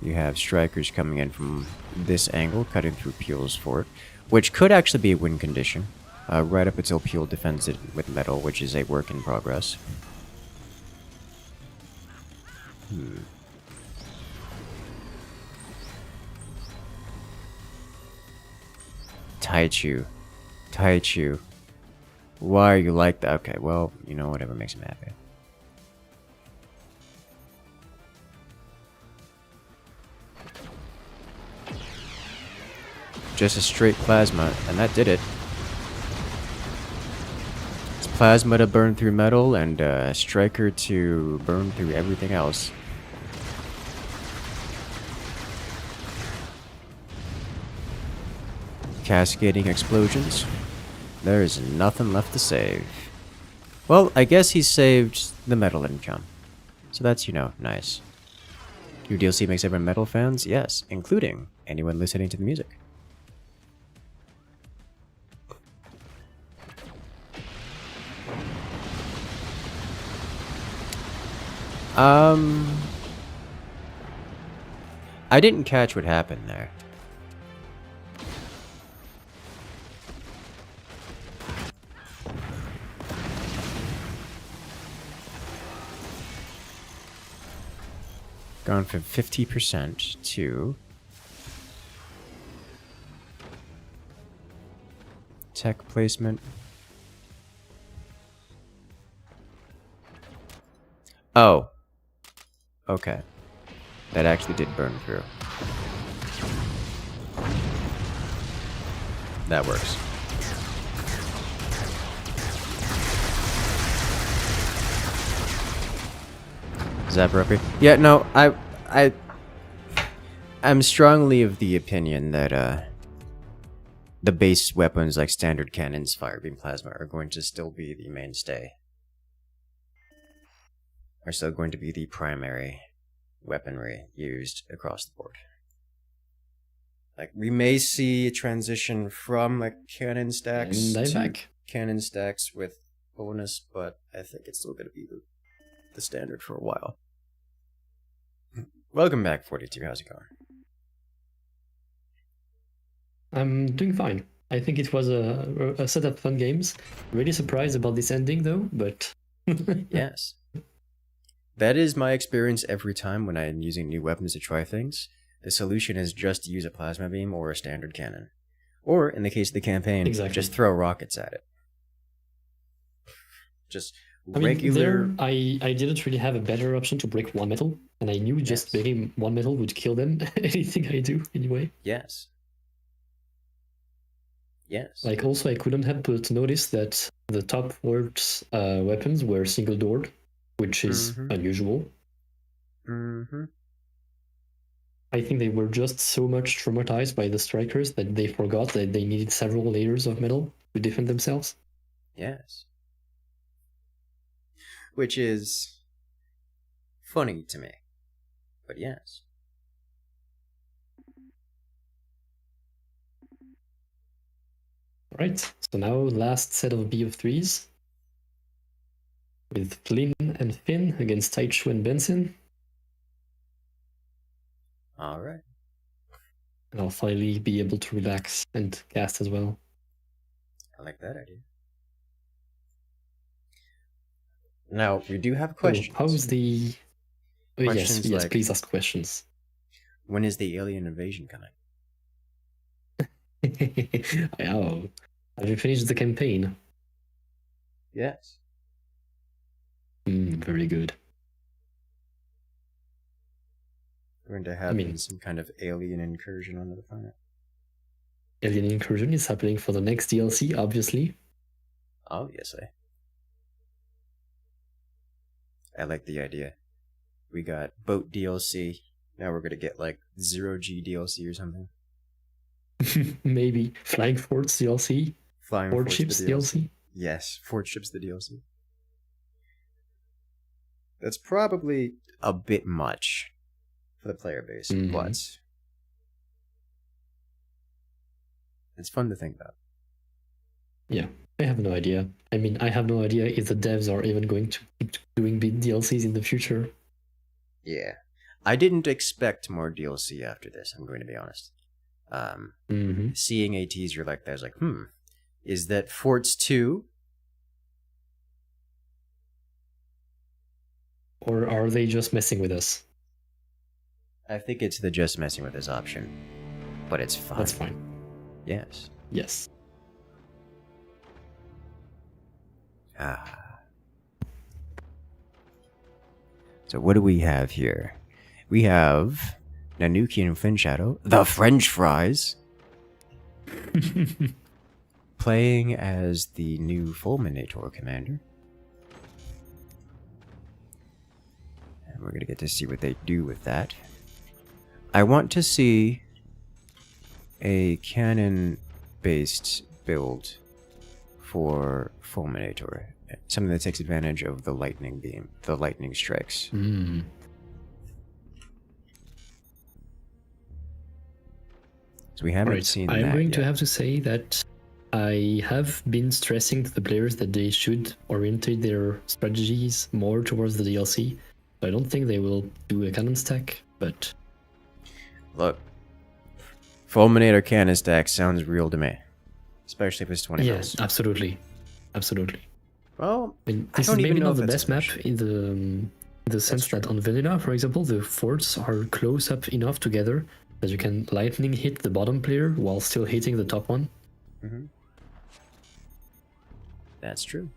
You have strikers coming in from this angle, cutting through Peel's fort, which could actually be a win condition, right up until Peel defends it with metal, which is a work in progress. Taichu. Taichu. Why are you like that? Okay, well, you know, whatever makes him happy. Just a straight plasma, and that did it. It's plasma to burn through metal, and striker to burn through everything else. Cascading explosions. There is nothing left to save. Well, I guess he saved the metal income. So that's, you know, nice. Your DLC makes everyone metal fans? Yes, including anyone listening to the music. I didn't catch what happened there. Gone from 50% to tech placement. Oh. Okay. That actually did burn through. That works. Zapper up here. Yeah, no, I'm strongly of the opinion that the base weapons like standard cannons, firebeam, plasma are going to still be the mainstay. Are still going to be the primary weaponry used across the board. Like, we may see a transition from like cannon stacks to cannon stacks with bonus, but I think it's still going to be the standard for a while. Welcome back, 42. How's it going? I'm doing fine. I think it was a set of fun games. Really surprised about this ending though, but yes. That is my experience every time when I'm using new weapons to try things. The solution is just to use a plasma beam or a standard cannon. Or, in the case of the campaign, just throw rockets at it. Just regular... I didn't really have a better option to break one metal, and I knew just breaking one metal would kill them, anything I do, anyway. Yes. Yes. Like, also, I couldn't help but notice that the top world's weapons were single-doored, which is unusual. I think they were just so much traumatized by the strikers that they forgot that they needed several layers of metal to defend themselves. Yes. Which is funny to me. But yes. Alright, so now last set of BF3s. With Flynn and Finn against Taichu and Benson. Alright. And I'll finally be able to relax and cast as well. I like that idea. Now, we do have questions. How's the... yes, like, please ask questions. When is the alien invasion coming? Oh, have you finished the campaign? Yes. Very good. Going to happen some kind of alien incursion onto the planet. Alien incursion is happening for the next DLC, obviously. Obviously. I like the idea. We got boat DLC. Now we're gonna get like 0G DLC or something. Maybe Flying Forts DLC. Flying Fort Forts Ships the DLC. Yes, Fort Ships the DLC. That's probably a bit much for the player base, but it's fun to think about. Yeah, I have no idea. I mean, I have no idea if the devs are even going to keep doing big DLCs in the future. Yeah. I didn't expect more DLC after this, I'm going to be honest. Seeing a teaser like that, I was like, is that Forts 2? Or are they just messing with us? I think it's the just messing with us option. But it's fine. That's fine. Yes. Yes. So what do we have here? We have Nanuki and Flynn Shadow, the French fries, playing as the new Fulminator commander. And we're going to get to see what they do with that. I want to see a cannon-based build for Fulminator. Something that takes advantage of the lightning beam, the lightning strikes. So we haven't seen that I'm going yet. to have to say that I have been stressing to the players that they should orientate their strategies more towards the DLC. So I don't think they will do a cannon stack, but... Look, Fulminator cannon stack sounds real to me. Especially if it's 20 Yes, mils. absolutely. Absolutely. Well, I mean, this is maybe not the best map in the sense that on Vanilla, for example, the forts are close up enough together that you can lightning hit the bottom player while still hitting the top one. That's true.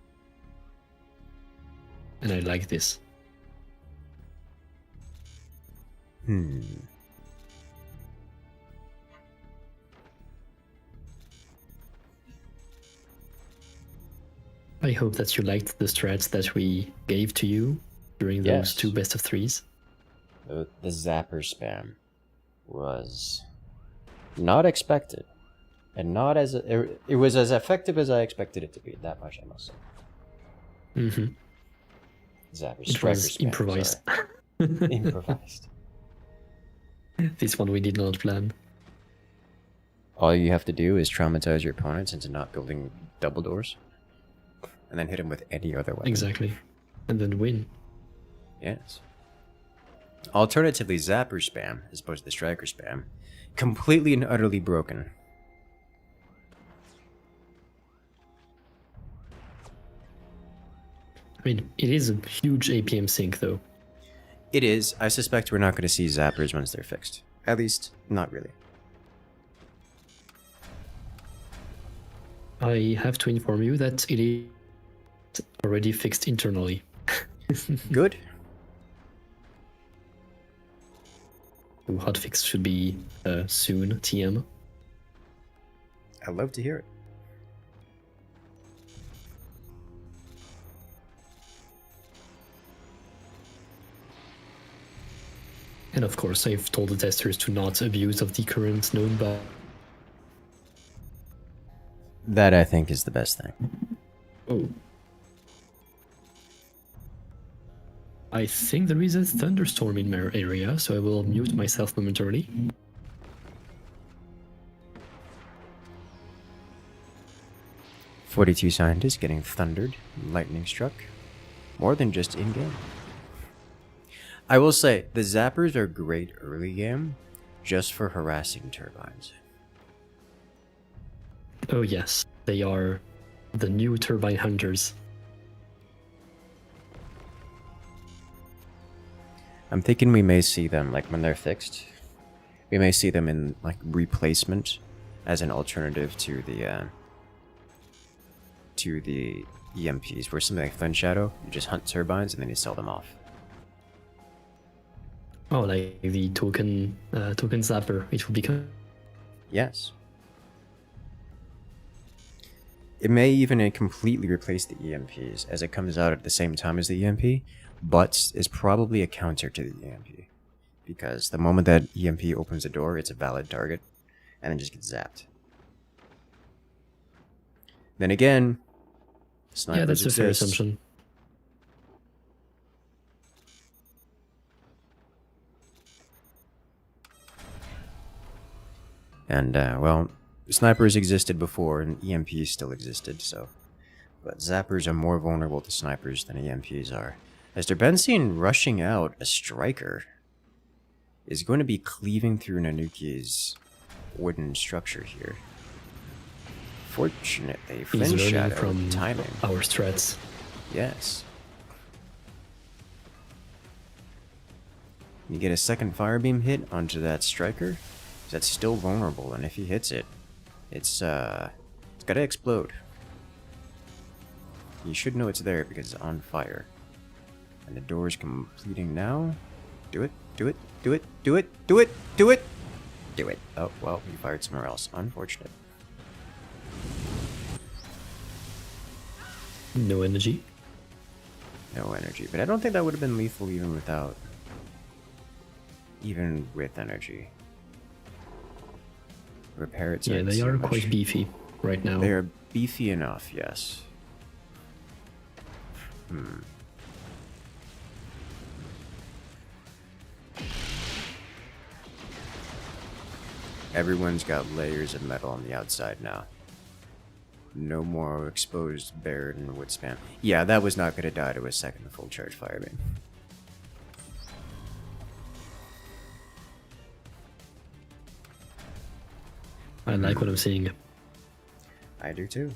And I like this. I hope that you liked the strats that we gave to you during those two best of threes. The zapper spam was not expected, and not as it was as effective as I expected it to be. That much I must say. Zapper, it was spam, improvised. Improvised. This one we did not plan. All you have to do is traumatize your opponents into not building double doors, and then hit them with any other weapon. Exactly, and then win. Yes. Alternatively, zapper spam, as opposed to the striker spam, completely and utterly broken. I mean, it is a huge APM sink, though. It is. I suspect we're not going to see zappers once they're fixed. At least, not really. I have to inform you that it is already fixed internally. Good. The hotfix should be soon, TM. I'd love to hear it. And of course, I've told the testers to not abuse of the current known bug. That, I think, is the best thing. Oh. I think there is a thunderstorm in my area, so I will mute myself momentarily. "42 scientists getting thundered, lightning struck. More than just in-game." I will say, the zappers are great early game, just for harassing turbines. Oh yes, they are the new turbine hunters. I'm thinking we may see them, like, when they're fixed. We may see them in, like, replacement as an alternative to the EMPs, where something like Flint Shadow, you just hunt turbines and then you sell them off. Oh, like the token zapper, it will become. Yes. It may even completely replace the EMPs, as it comes out at the same time as the EMP, but is probably a counter to the EMP. Because the moment that EMP opens the door, it's a valid target, and then just gets zapped. Then again, snipers Yeah, that's a fair exist. assumption. And, well, snipers existed before, and EMPs still existed, so... But zappers are more vulnerable to snipers than EMPs are. As they're been seen rushing out, a striker is going to be cleaving through Nanuki's wooden structure here. Fortunately, He's Flint learning Shadow from timing. our strats. Yes. You get a second firebeam hit onto that striker. That's still vulnerable, and if he hits it, it's gotta explode. You should know it's there because it's on fire. And the door is completing now. Do it, do it, do it, do it, do it, do it, do it. Oh, well, he fired somewhere else. Unfortunate. No energy. No energy. But I don't think that would have been lethal even without... Even with energy. Repair it. Yeah, they are quite beefy right now. They are beefy enough, yes. Everyone's got layers of metal on the outside now. No more exposed Baird and wood spam. Yeah, that was not going to die to a second full charge firebeam. I like what I'm seeing. I do too.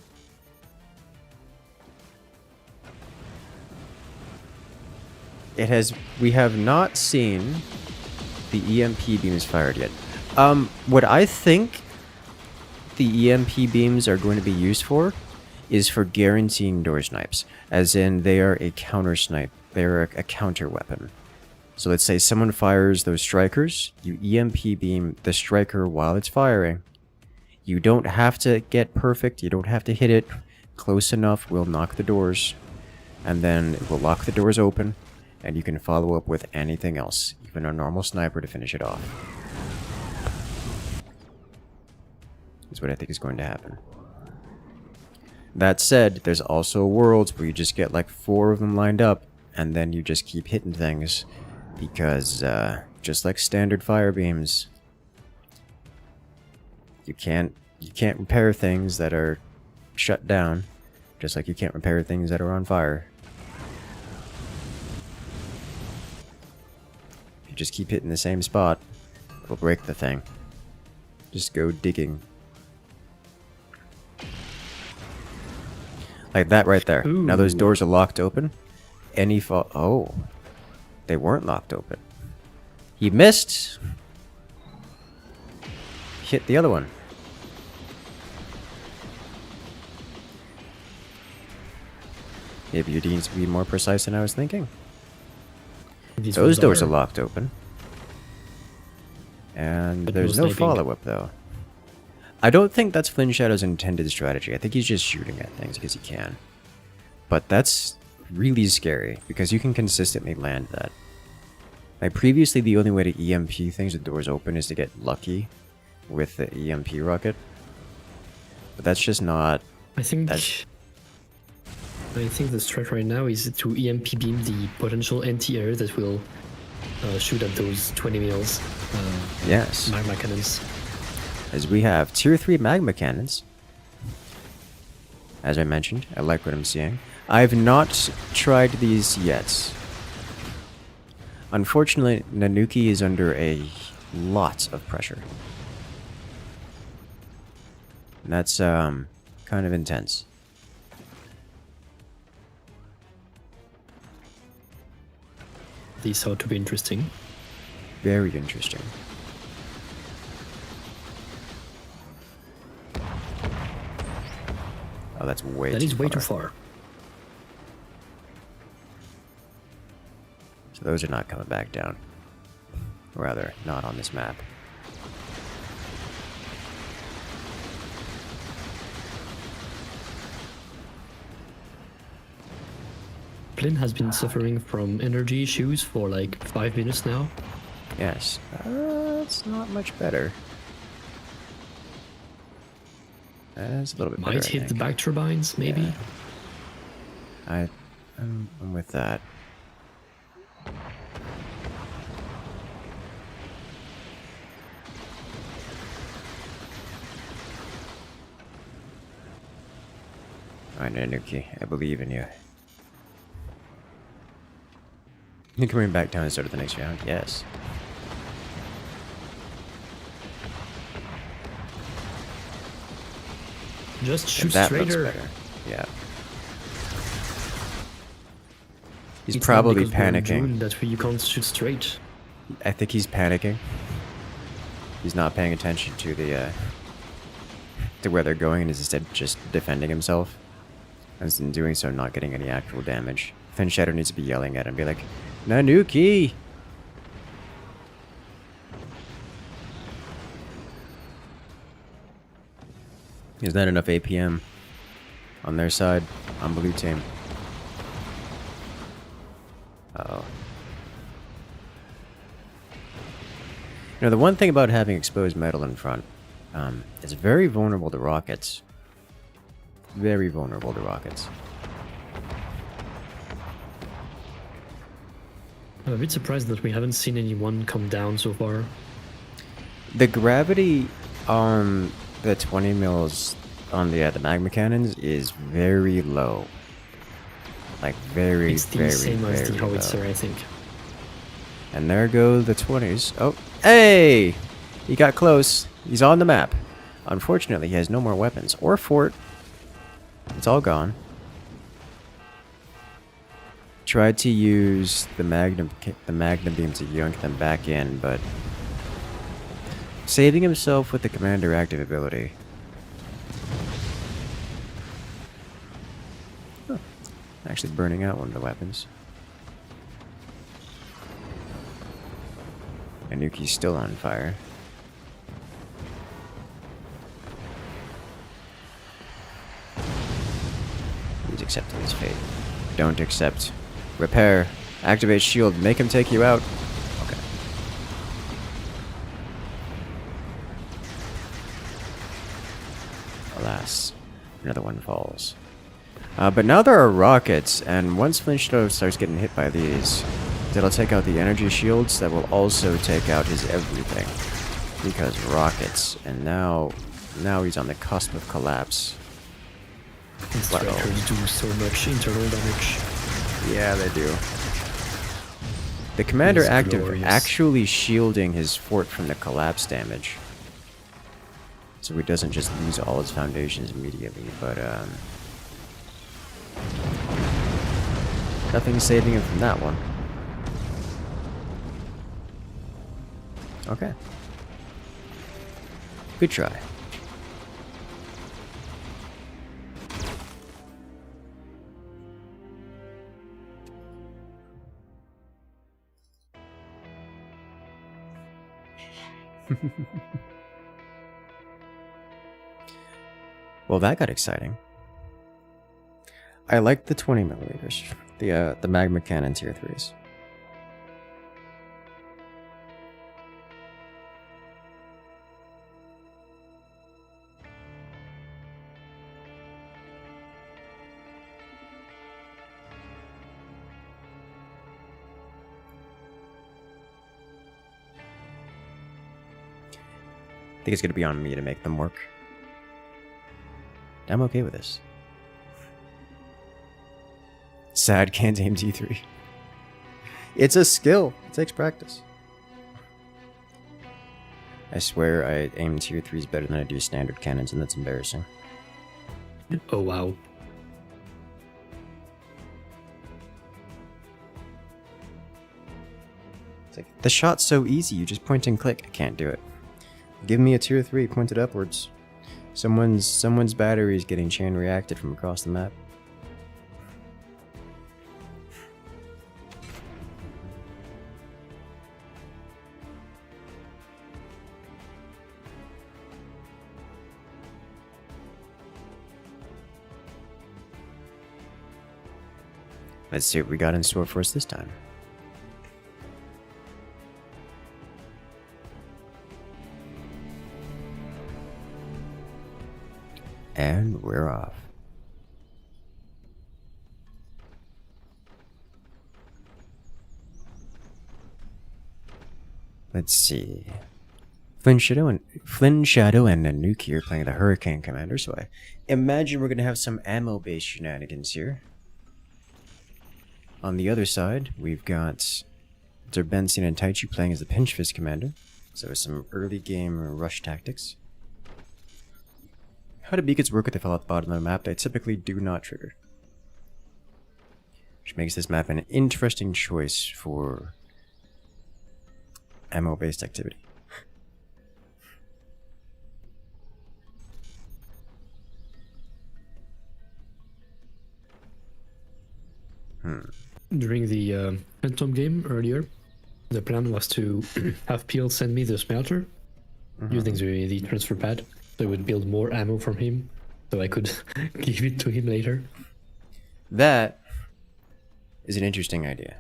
We have not seen the EMP beams fired yet. What I think the EMP beams are going to be used for is for guaranteeing door snipes, as in they are a counter snipe. They are a counter weapon. So let's say someone fires those strikers, you EMP beam the striker while it's firing. You don't have to get perfect, you don't have to hit it. Close enough will knock the doors, and then it will lock the doors open, and you can follow up with anything else, even a normal sniper to finish it off. That's what I think is going to happen. That said, there's also worlds where you just get like 4 of them lined up, and then you just keep hitting things, because just like standard fire beams, you can't repair things that are shut down, just like you can't repair things that are on fire. If you just keep hitting the same spot, it'll break the thing. Just go digging. Like that right there. Ooh. Now those doors are locked open. Any fall... Oh. They weren't locked open. He missed. Hit the other one. Maybe you need to be more precise than I was thinking. Those doors are locked open. And But there's no no sniping. follow-up, though. I don't think that's Flint Shadow's intended strategy. I think he's just shooting at things because he can. But that's really scary, because you can consistently land that. Like, previously, the only way to EMP things with doors open is to get lucky with the EMP rocket. But that's just not... I think the strat right now is to EMP beam the potential anti-air that will shoot at those 20 mils Yes. magma cannons. As we have tier 3 magma cannons. As I mentioned, I like what I'm seeing. I've not tried these yet. Unfortunately, Nanuki is under a lot of pressure. And that's kind of intense. These ought to be interesting. Very interesting. Oh, that's way That too is way far. too far. So those are not coming back down. Or rather, not on this map. Plyn has been suffering from energy issues for like 5 minutes now. Yes, it's not much better. It's a little bit better, Might hit the back turbines, maybe. Yeah. I'm with that. Alright, Nanuki, I believe in you. You can bring back down and start the next round? Yes. Just shoot That straighter. looks better. Yeah. He's It's probably not because we're in panicking. June that you can't shoot straight. I think he's panicking. He's not paying attention to the to where they're going and is instead just defending himself. And in doing so, not getting any actual damage. Fin Shadow needs to be yelling at him, be like, Nanuki! There's not enough APM on their side, on blue team. Uh-oh. You know, the one thing about having exposed metal in front, it's very vulnerable to rockets. Very vulnerable to rockets. I'm a bit surprised that we haven't seen anyone come down so far. The gravity on the 20 mils on the magma cannons is very low. Like very, It's the very, same as the very howitzer, low. I think. And there go the 20s. Oh, hey! He got close. He's on the map. Unfortunately, he has no more weapons. Or fort. It's all gone. Tried to use the magnum beam to yoink them back in, but saving himself with the commander active ability. Huh. Actually burning out one of the weapons. Anuki's still on fire. He's accepting his fate. Don't accept. Repair. Activate shield. Make him take you out. Okay. Alas. Another one falls. But now there are rockets, and once Flinchstone starts getting hit by these, that'll take out the energy shields that will also take out his everything. Because rockets. And now he's on the cusp of collapse. And strikers do so much internal damage. Yeah, they do. The commander It's active glorious. actually shielding his fort from the collapse damage. So he doesn't just lose all his foundations immediately, but nothing saving him from that one. Okay. Good try. Well, that got exciting. I like the 20 millimeters, the magma cannon tier 3s. I think it's going to be on me to make them work. I'm okay with this. Sad can't aim T3. It's a skill. It takes practice. I swear I aim tier 3s better than I do standard cannons, and that's embarrassing. Oh wow. It's like, the shot's so easy, you just point and click. I can't do it. Give me a tier 3 pointed upwards. Someone's battery is getting chain reacted from across the map. Let's see what we got in store for us this time. And we're off. Let's see. Flynn Shadow and a Nuke playing the Hurricane Commander, so I imagine we're going to have some ammo-based shenanigans here. On the other side, we've got Zerbenzin and Taichu playing as the Pinch Fist Commander, so with some early game rush tactics. How do beacons work at the bottom of the map? They typically do not trigger. Which makes this map an interesting choice for ammo-based activity. During the Phantom game earlier, the plan was to have Peel send me the smelter using the transfer pad, so I would build more ammo from him, so I could give it to him later. That is an interesting idea.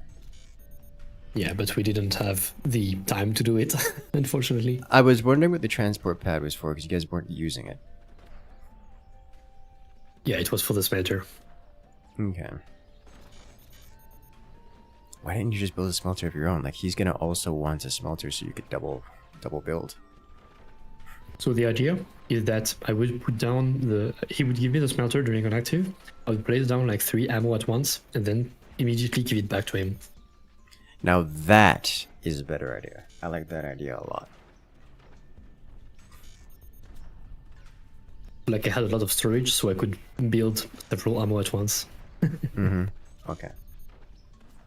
Yeah, but we didn't have the time to do it, unfortunately. I was wondering what the transport pad was for, because you guys weren't using it. Yeah, it was for the smelter. Okay. Why didn't you just build a smelter of your own? Like, he's gonna also want a smelter so you could double build. So the idea is that I would put down he would give me the smelter during an active, I would place down like 3 ammo at once, and then immediately give it back to him. Now that is a better idea. I like that idea a lot. Like I had a lot of storage, so I could build several ammo at once. Okay.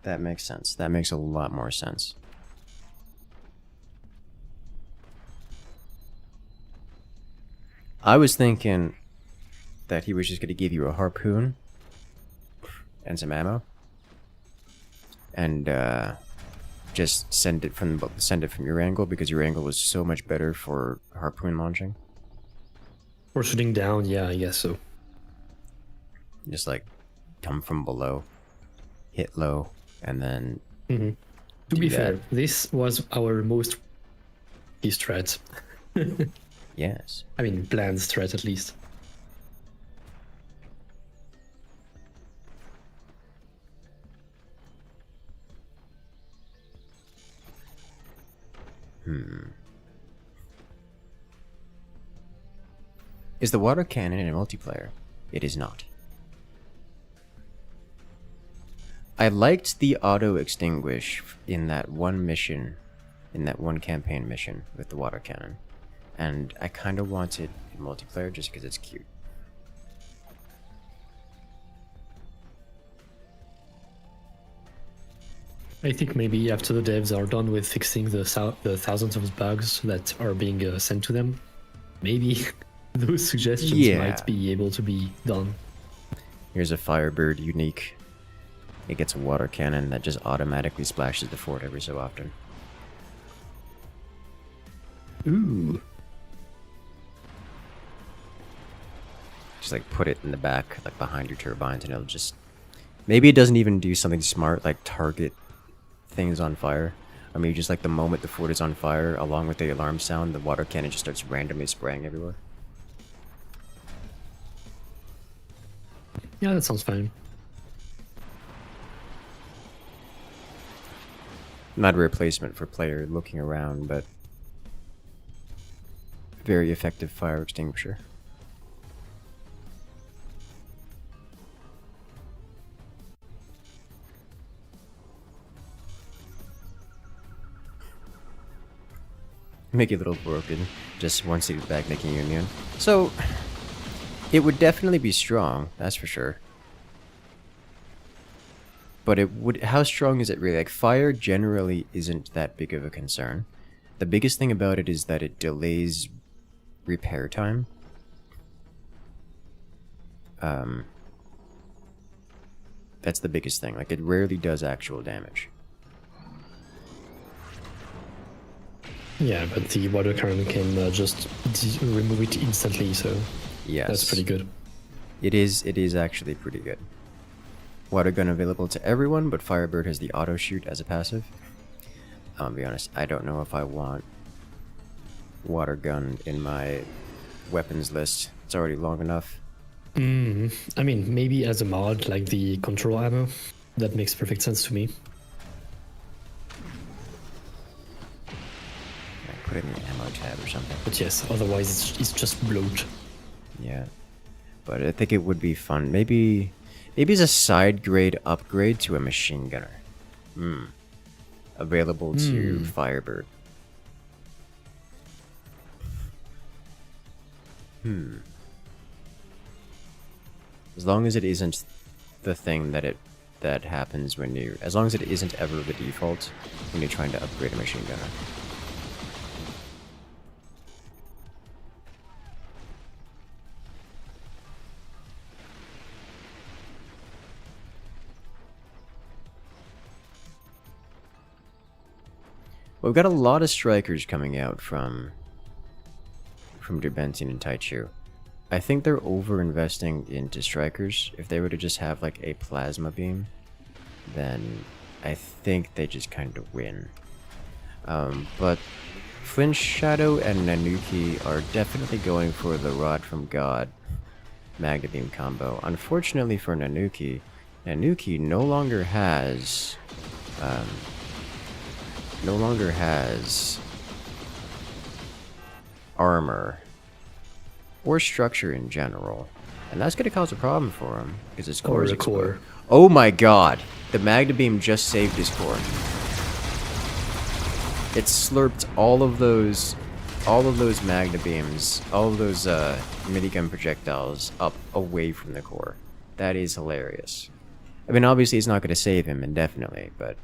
That makes sense. That makes a lot more sense. I was thinking that he was just going to give you a harpoon and some ammo, and just send it from your angle, because your angle was so much better for harpoon launching. Or shooting down, yeah, I guess so. Just like come from below, hit low, and then. To be fair, this was our most key strat. Yes. I mean, planned strat at least. Is the water cannon in a multiplayer? It is not. I liked the auto extinguish in that one mission, in that one campaign mission with the water cannon, and I kind of want it in multiplayer just because it's cute. I think maybe after the devs are done with fixing the thousands of bugs that are being sent to them, maybe those suggestions might be able to be done. Here's a Firebird unique. It gets a water cannon that just automatically splashes the fort every so often. Ooh. Just like put it in the back, like behind your turbines, and it'll just... Maybe it doesn't even do something smart, like target things on fire. I mean, just like the moment the fort is on fire, along with the alarm sound, the water cannon just starts randomly spraying everywhere. Yeah, that sounds fine. Not a replacement for player looking around, but very effective fire extinguisher. Make it a little broken, just one seed back making you immune. So, it would definitely be strong, that's for sure. But it would, how strong is it really? Like, fire generally isn't that big of a concern. The biggest thing about it is that it delays repair time. That's the biggest thing. Like, it rarely does actual damage. Yeah, but the water cannon can just remove it instantly, so yes, that's pretty good. It is actually pretty good. water gun available to everyone, but Firebird has the auto shoot as a passive. I'll be honest, I don't know if I want water gun in my weapons list. It's already long enough. I mean, maybe as a mod, like the control ammo, that makes perfect sense to me. Put it in the ammo tab or something. But yes, otherwise it's just bloat. Yeah, but I think it would be fun. Maybe it's a side grade upgrade to a machine gunner. Available to Firebird. As long as it isn't the thing that happens when you, as long as it isn't ever the default when you're trying to upgrade a machine gunner. We've got a lot of strikers coming out from Derbentian and Taichu. I think they're over-investing into strikers. If they were to just have like a plasma beam, then I think they just kind of win. But Flint Shadow and Nanuki are definitely going for the Rod from God Magna Beam combo. Unfortunately for Nanuki, Nanuki no longer has armor or structure in general, and that's going to cause a problem for him because his core is exposed. Oh my god, the Magna Beam just saved his core. It slurped all of those Magna Beams, all of those minigun projectiles up away from the core. That is hilarious. I mean, obviously it's not going to save him indefinitely, but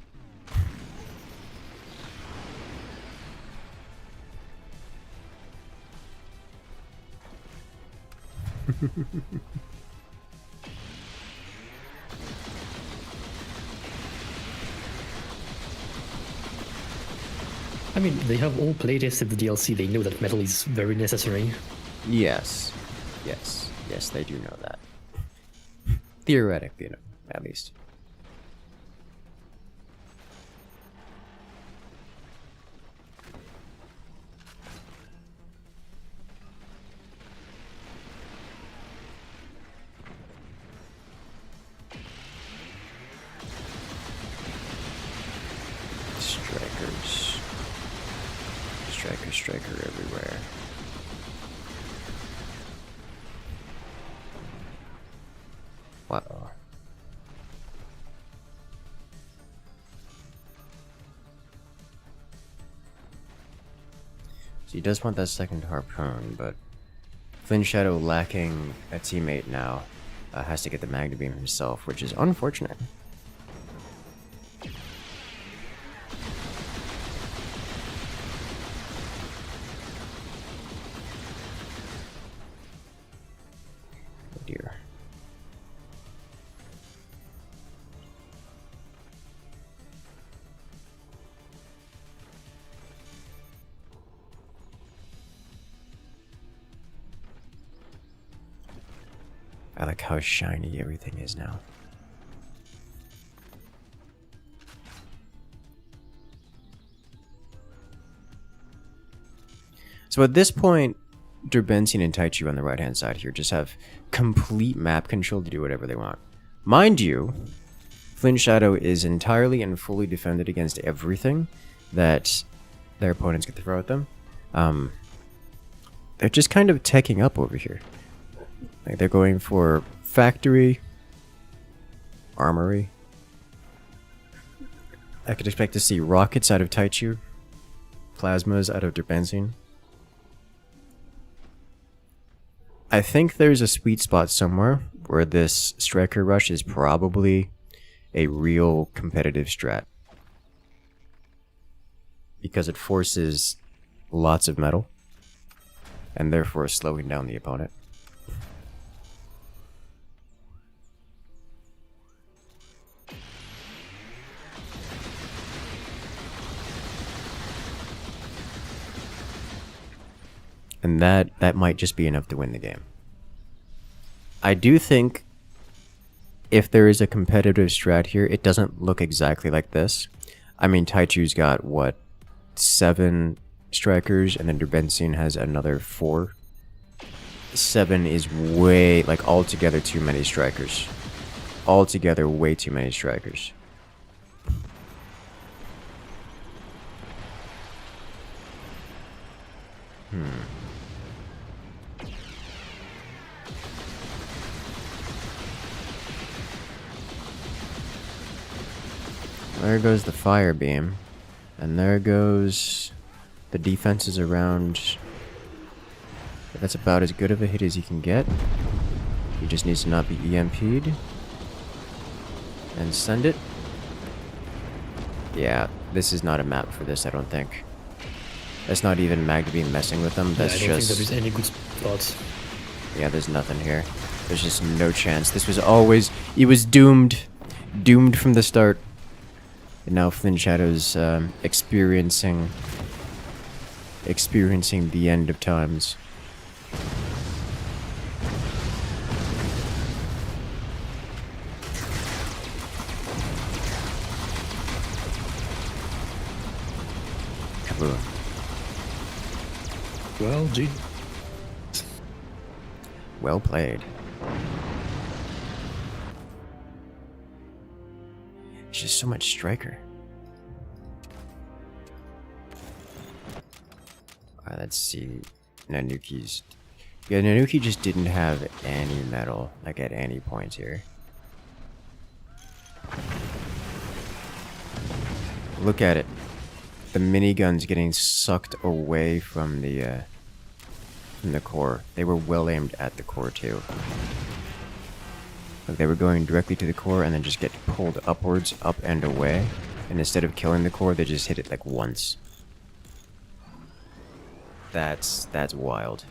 I mean, they have all playtested the DLC. They know that metal is very necessary. yes, they do know that. Theoretically, at least. Striker everywhere. Wow. So he does want that second harpoon, but Flint Shadow, lacking a teammate now, has to get the Magna Beam himself, which is unfortunate. Dear. I like how shiny everything is now. So at this point, Derbentian and Taichu on the right-hand side here just have complete map control to do whatever they want. Mind you, Flint Shadow is entirely and fully defended against everything that their opponents get to throw at them. They're just kind of teching up over here. Like they're going for factory, armory. I could expect to see rockets out of Taichu, plasmas out of Derbentian. I think there's a sweet spot somewhere where this striker rush is probably a real competitive strat. Because it forces lots of metal, and therefore slowing down the opponent. And that might just be enough to win the game. I do think if there is a competitive strat here, it doesn't look exactly like this. I mean, Taichu's got, what, 7 strikers, and then Durbenzin has another 4. 7 is way, like, altogether too many strikers. Altogether way too many strikers. There goes the fire beam. And there goes the defenses around. That's about as good of a hit as you can get. He just needs to not be EMP'd. And send it. Yeah, this is not a map for this, I don't think. That's not even Magdabeam messing with them. That's I don't just. think there is any good spots. Yeah, there's nothing here. There's just no chance. This was always. It was doomed. Doomed from the start. And now Flynn Shadow's experiencing the end of times. Kaboom. Well, gee. Well played. It's just so much striker. Alright, let's see. Nanuki's. Yeah, Nanuki just didn't have any metal, like at any point here. Look at it. The minigun's getting sucked away from the core. They were well aimed at the core too. Like they were going directly to the core and then just get pulled upwards, up and away. And instead of killing the core, they just hit it like once. That's wild.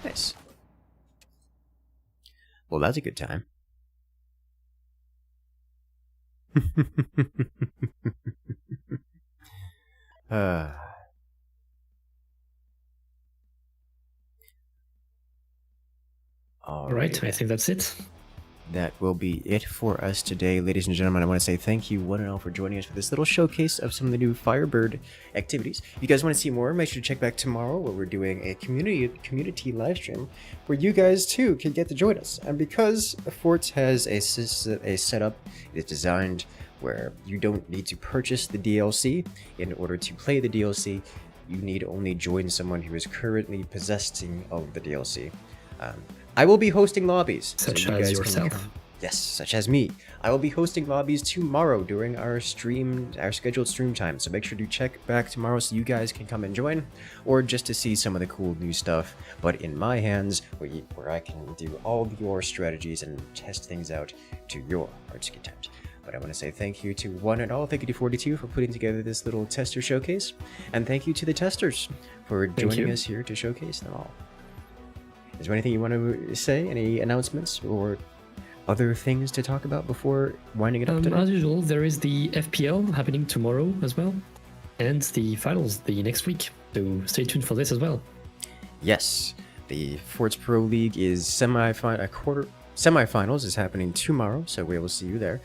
Nice. Well, that's a good time. Alright, I think that's it. That will be it for us today, ladies and gentlemen. I want to say thank you one and all for joining us for this little showcase of some of the new Firebird activities. If you guys want to see more, make sure to check back tomorrow where we're doing a community live stream where you guys too can get to join us. And because Forts has a setup, it's designed where you don't need to purchase the DLC in order to play the DLC. You need only join someone who is currently possessing of the DLC. I will be hosting lobbies. Such as yourself? Yes, such as me. I will be hosting lobbies tomorrow during our scheduled stream time. So make sure to check back tomorrow so you guys can come and join, or just to see some of the cool new stuff. But in my hands, where I can do all of your strategies and test things out to your heart's content. But I want to say thank you to one and all. Thank you to 42 for putting together this little tester showcase, and thank you to the testers for joining us here to showcase them all. Is there anything you want to say? Any announcements or other things to talk about before winding it up today? As usual, there is the FPL happening tomorrow as well, and the finals the next week. So stay tuned for this as well. Yes, the Forts Pro League is semifinals is happening tomorrow, so we will see you there.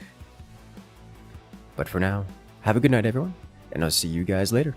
But for now, have a good night, everyone, and I'll see you guys later.